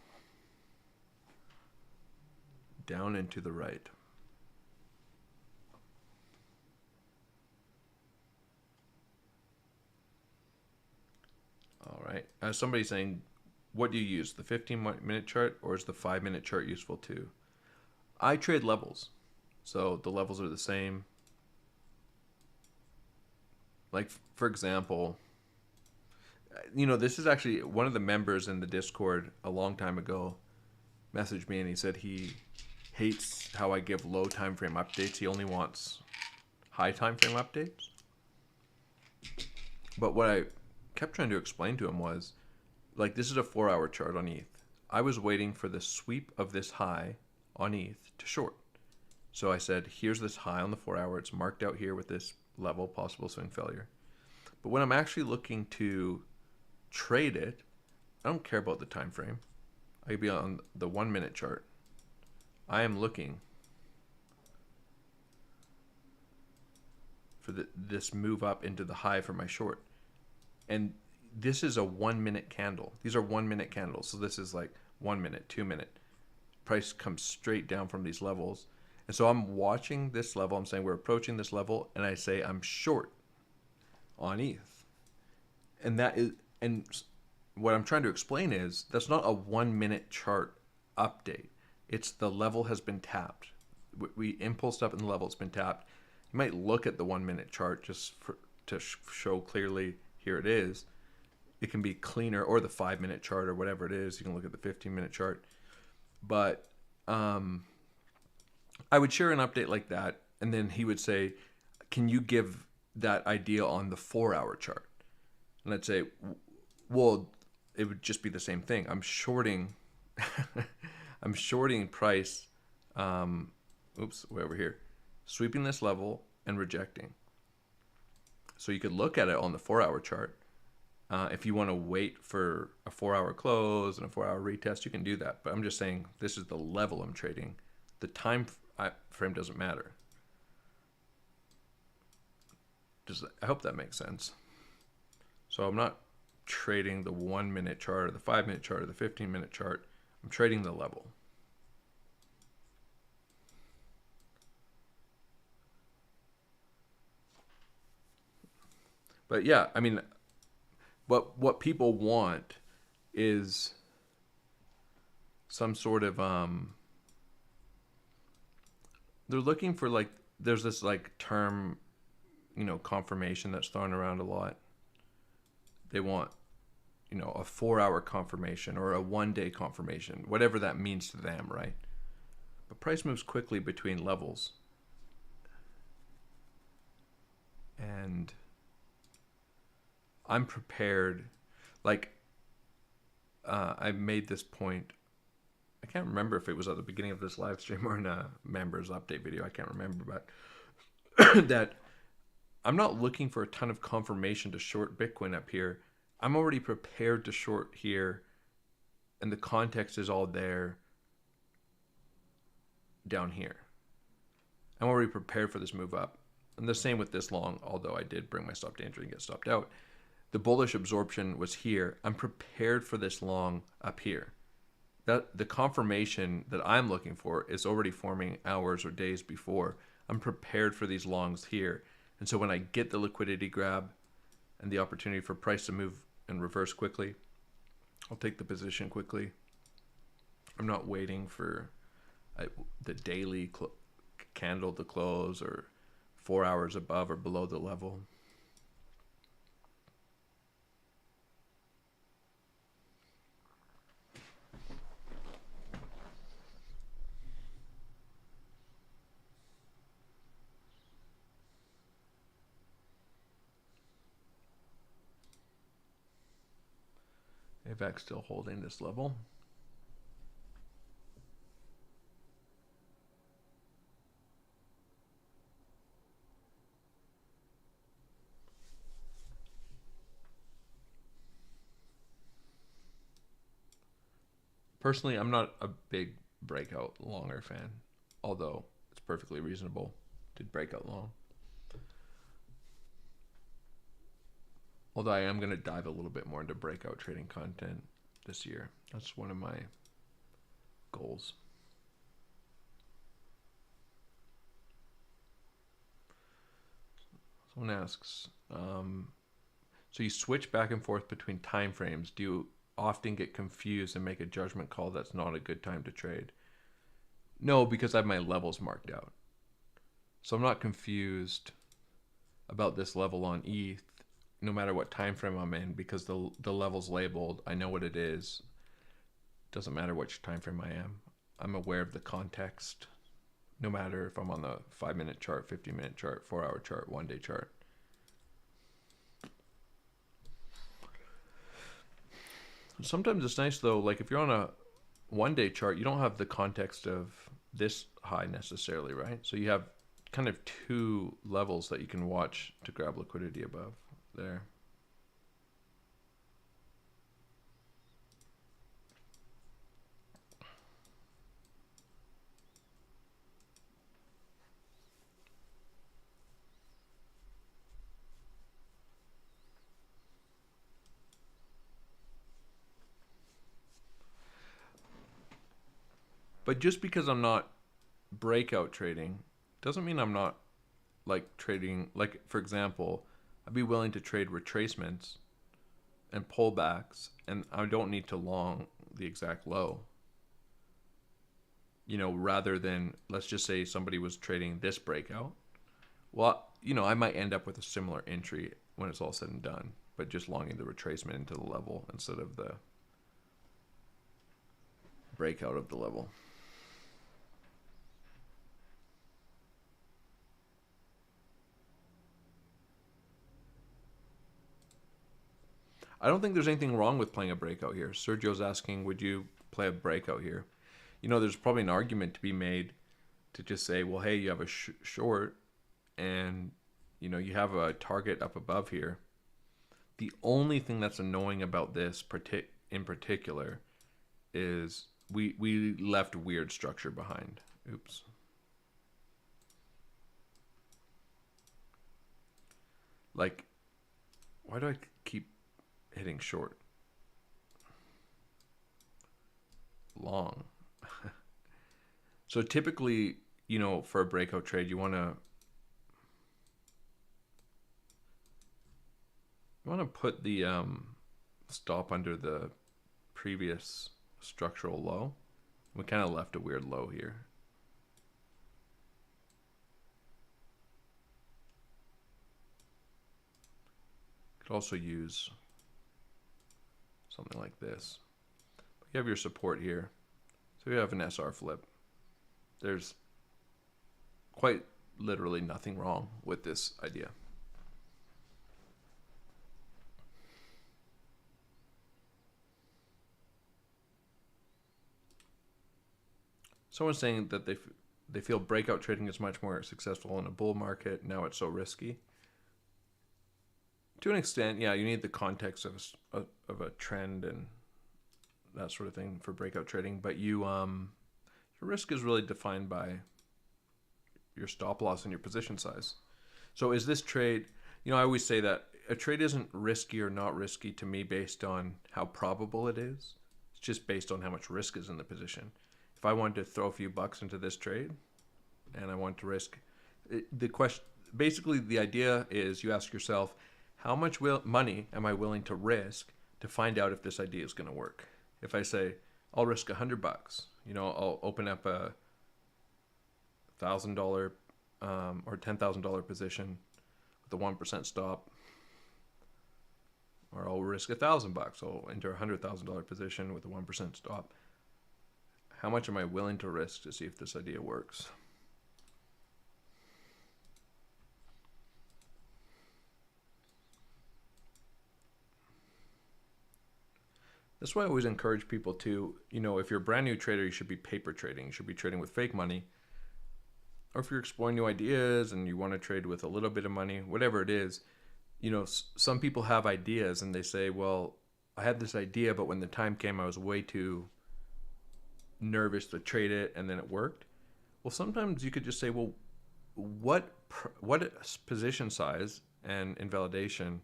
Down and to the right. All right. Somebody's saying, what do you use, the 15-minute chart or is the 5-minute chart useful too? I trade levels. So the levels are the same. Like, for example, this is actually one of the members in the Discord a long time ago messaged me and he said he hates how I give low time frame updates. He only wants high time frame updates. But what I kept trying to explain to him was, like, this is a 4-hour chart on ETH. I was waiting for the sweep of this high on ETH to short. So I said, here's this high on the 4-hour. It's marked out here with this level, possible swing failure. But when I'm actually looking to trade it, I don't care about the time frame. I could be on the 1-minute chart. I am looking for this move up into the high for my short. And this is a 1-minute candle. These are 1-minute candles. So this is like 1 minute, 2 minute. Price comes straight down from these levels. And so I'm watching this level. I'm saying we're approaching this level. And I say I'm short on ETH. And what I'm trying to explain is that's not a 1-minute chart update. It's the level has been tapped. We impulsed up and the level's been tapped. You might look at the 1-minute chart just to show clearly here it is. It can be cleaner, or the 5-minute chart or whatever it is. You can look at the 15-minute chart. But I would share an update like that, and then he would say, can you give that idea on the 4-hour chart? And I'd say, well, it would just be the same thing. I'm shorting I'm shorting price, way over here, sweeping this level and rejecting. So you could look at it on the 4-hour chart. If you want to wait for a 4-hour close and a 4-hour retest, you can do that. But I'm just saying this is the level I'm trading. The time frame doesn't matter. I hope that makes sense. So I'm not trading the 1-minute chart or the 5-minute chart or the 15-minute chart. I'm trading the level. But yeah, I mean, what people want is some sort of they're looking for, like, there's this like term, confirmation that's thrown around a lot. They want, a 4-hour confirmation or a 1-day confirmation, whatever that means to them, right? But price moves quickly between levels. And I'm prepared. Like, I made this point. I can't remember if it was at the beginning of this live stream or in a members update video. I can't remember, but that I'm not looking for a ton of confirmation to short Bitcoin up here. I'm already prepared to short here, and the context is all there down here. I'm already prepared for this move up. And the same with this long, although I did bring my stop danger and get stopped out. The bullish absorption was here. I'm prepared for this long up here. That the confirmation that I'm looking for is already forming hours or days before. I'm prepared for these longs here. And so when I get the liquidity grab and the opportunity for price to move and reverse quickly, I'll take the position quickly. I'm not waiting for the daily candle to close or 4 hours above or below the level. AVAX still holding this level. Personally, I'm not a big breakout longer fan, although it's perfectly reasonable to break out long. Although I am going to dive a little bit more into breakout trading content this year. That's one of my goals. Someone asks, so you switch back and forth between time frames. Do you often get confused and make a judgment call that's not a good time to trade? No, because I have my levels marked out. So I'm not confused about this level on ETH, no matter what time frame I'm in, because the level's labeled. I know what it is. Doesn't matter which time frame I am. I'm aware of the context, no matter if I'm on the 5-minute chart, 50-minute chart, 4-hour chart, 1-day chart. Sometimes it's nice though, like if you're on a 1-day chart, you don't have the context of this high necessarily, right? So you have kind of two levels that you can watch to grab liquidity above there. But just because I'm not breakout trading doesn't mean I'm not like trading. Like, for example, I'd be willing to trade retracements and pullbacks, and I don't need to long the exact low. You know, rather than, let's just say somebody was trading this breakout. Well, you know, I might end up with a similar entry when it's all said and done, but just longing the retracement into the level instead of the breakout of the level. I don't think there's anything wrong with playing a breakout here. Sergio's asking, would you play a breakout here? You know, there's probably an argument to be made to just say, well, hey, you have a short and, you know, you have a target up above here. The only thing that's annoying about this in particular is we left weird structure behind. Oops. Like, why do I keep hitting short? Long. So typically, you know, for a breakout trade, you want to put the stop under the previous structural low. We kind of left a weird low here. Could also use something like this. You have your support here. So you have an SR flip. There's quite literally nothing wrong with this idea. Someone's saying that they feel breakout trading is much more successful in a bull market. Now it's so risky. To an extent, yeah, you need the context of a trend and that sort of thing for breakout trading. But you, your risk is really defined by your stop loss and your position size. So is this trade? You know, I always say that a trade isn't risky or not risky to me based on how probable it is. It's just based on how much risk is in the position. If I wanted to throw a few bucks into this trade and I want to risk the question, basically the idea is you ask yourself, how much money am I willing to risk to find out if this idea is going to work? If I say I'll risk $100, you know, I'll open up a $1,000 or $10,000 position with a 1% stop, or I'll risk $1,000. I'll enter a $100,000 position with a 1% stop. How much am I willing to risk to see if this idea works? That's why I always encourage people to, you know, if you're a brand new trader, you should be paper trading. You should be trading with fake money. Or if you're exploring new ideas and you want to trade with a little bit of money, whatever it is, you know, some people have ideas and they say, well, I had this idea, but when the time came, I was way too nervous to trade it and then it worked. Well, sometimes you could just say, well, what position size and invalidation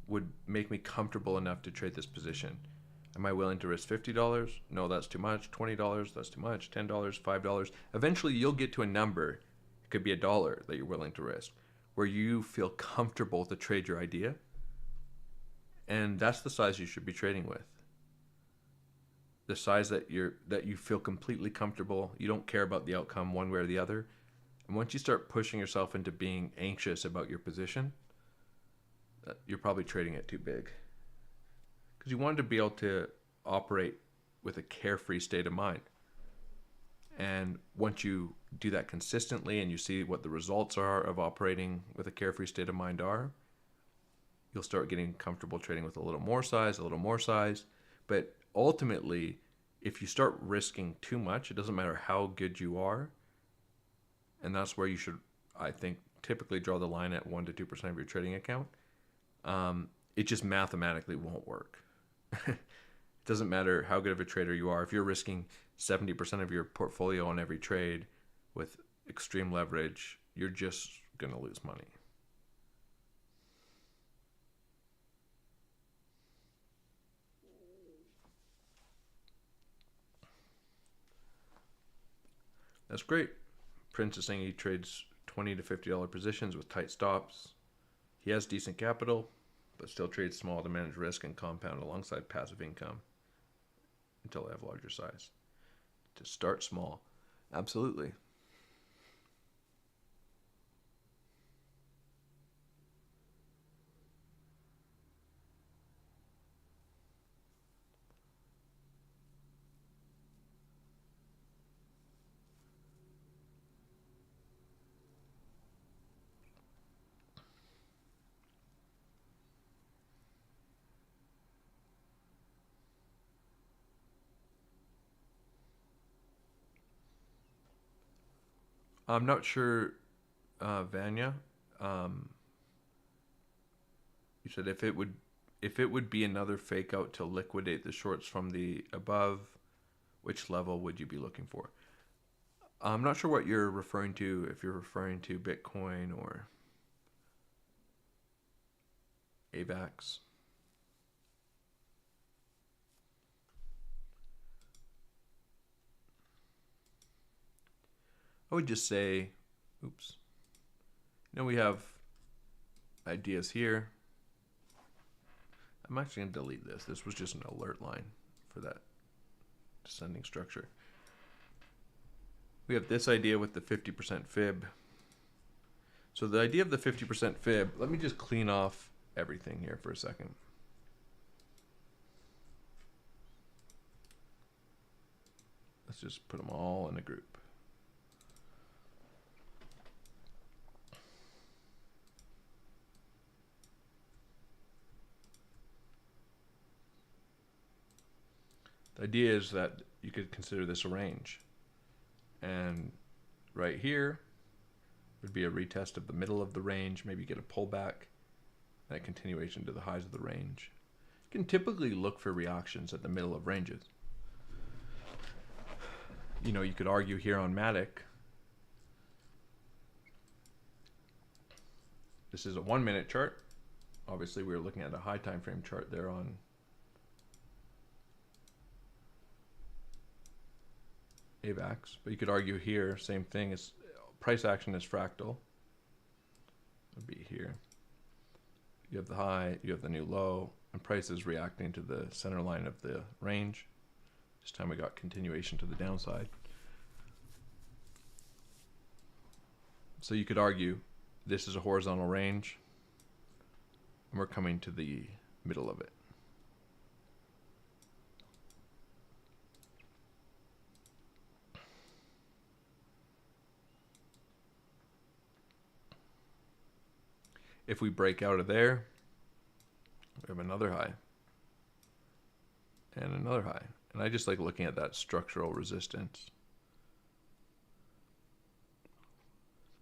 would make me comfortable enough to trade this position? Am I willing to risk $50? No, that's too much. $20? That's too much. $10? $5? Eventually, you'll get to a number. It could be $1 that you're willing to risk, where you feel comfortable to trade your idea. And that's the size you should be trading with. The size that you feel completely comfortable. You don't care about the outcome one way or the other. And once you start pushing yourself into being anxious about your position, you're probably trading it too big. Because you want to be able to operate with a carefree state of mind. And once you do that consistently and you see what the results are of operating with a carefree state of mind are, you'll start getting comfortable trading with a little more size. But ultimately, if you start risking too much, it doesn't matter how good you are. And that's where you should, I think, typically draw the line at 1 to 2% of your trading account. It just mathematically won't work. It doesn't matter how good of a trader you are. If you're risking 70% of your portfolio on every trade with extreme leverage, you're just going to lose money. That's great. Prince is saying he trades $20 to $50 positions with tight stops. He has decent capital, but still trades small to manage risk and compound alongside passive income until they have larger size. To start small. Absolutely. I'm not sure, Vanya. You said if it would be another fake out to liquidate the shorts from the above, which level would you be looking for? I'm not sure what you're referring to. If you're referring to Bitcoin or AVAX. I would just say, oops. We have ideas here. I'm actually going to delete this. This was just an alert line for that descending structure. We have this idea with the 50% fib. So the idea of the 50% fib, let me just clean off everything here for a second. Let's just put them all in a group. The idea is that you could consider this a range. And right here would be a retest of the middle of the range. Maybe get a pullback and a continuation to the highs of the range. You can typically look for reactions at the middle of ranges. You could argue here on Matic. This is a 1 minute chart. Obviously, we were looking at a high time frame chart there on AVAX, but you could argue here, same thing, is price action is fractal. It would be here. You have the high, you have the new low, and price is reacting to the center line of the range. This time we got continuation to the downside. So you could argue this is a horizontal range, and we're coming to the middle of it. If we break out of there, we have another high and another high. And I just like looking at that structural resistance.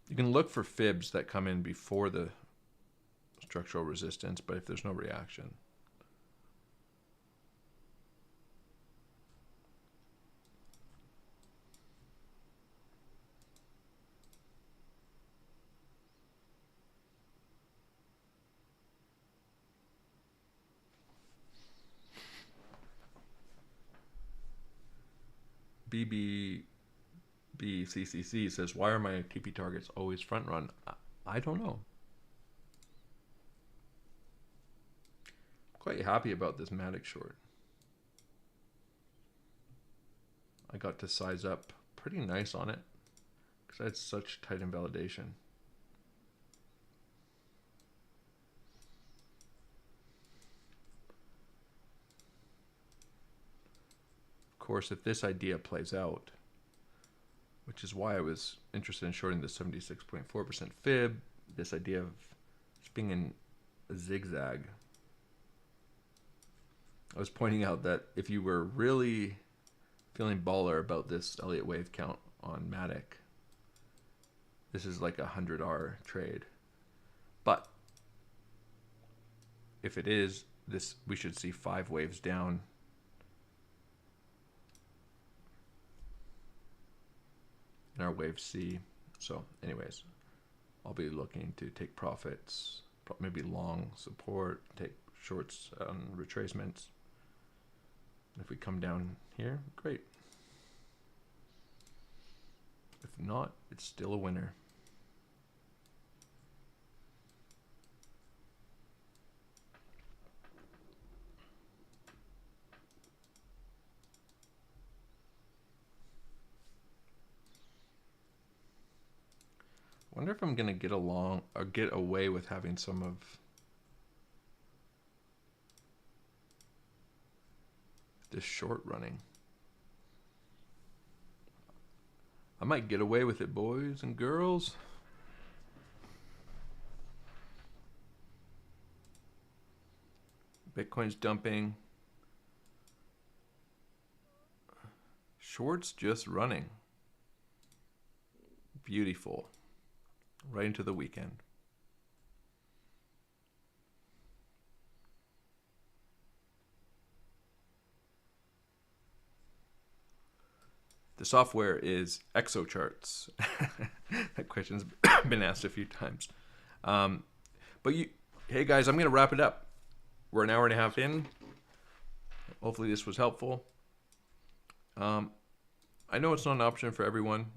You can look for fibs that come in before the structural resistance, but if there's no reaction. BBBCCC says, why are my TP targets always front run? I don't know. Quite happy about this Matic short. I got to size up pretty nice on it because I had such tight invalidation. Of course, if this idea plays out, which is why I was interested in shorting the 76.4% fib, this idea of just being in a zigzag. I was pointing out that if you were really feeling baller about this Elliott wave count on Matic, this is like a 100R trade. But if it is, this we should see 5 waves down. In our wave C. So anyways, I'll be looking to take profits, maybe long support, take shorts on retracements. If we come down here, great. If not, it's still a winner. I wonder if I'm gonna get along or get away with having some of this short running. I might get away with it, boys and girls. Bitcoin's dumping. Shorts just running. Beautiful. Right into the weekend. The software is ExoCharts. That question's been asked a few times. Hey guys, I'm going to wrap it up. We're an hour and a half in. Hopefully this was helpful. I know it's not an option for everyone.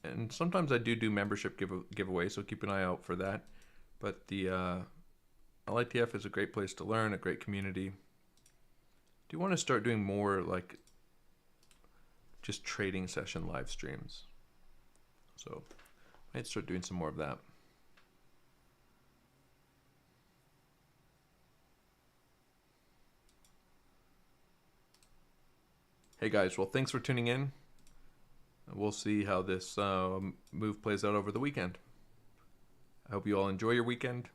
And sometimes I do membership giveaways, so keep an eye out for that. But the LITF is a great place to learn, a great community. Do you want to start doing more like just trading session live streams? So I might start doing some more of that. Hey guys, well, thanks for tuning in. We'll see how this move plays out over the weekend. I hope you all enjoy your weekend.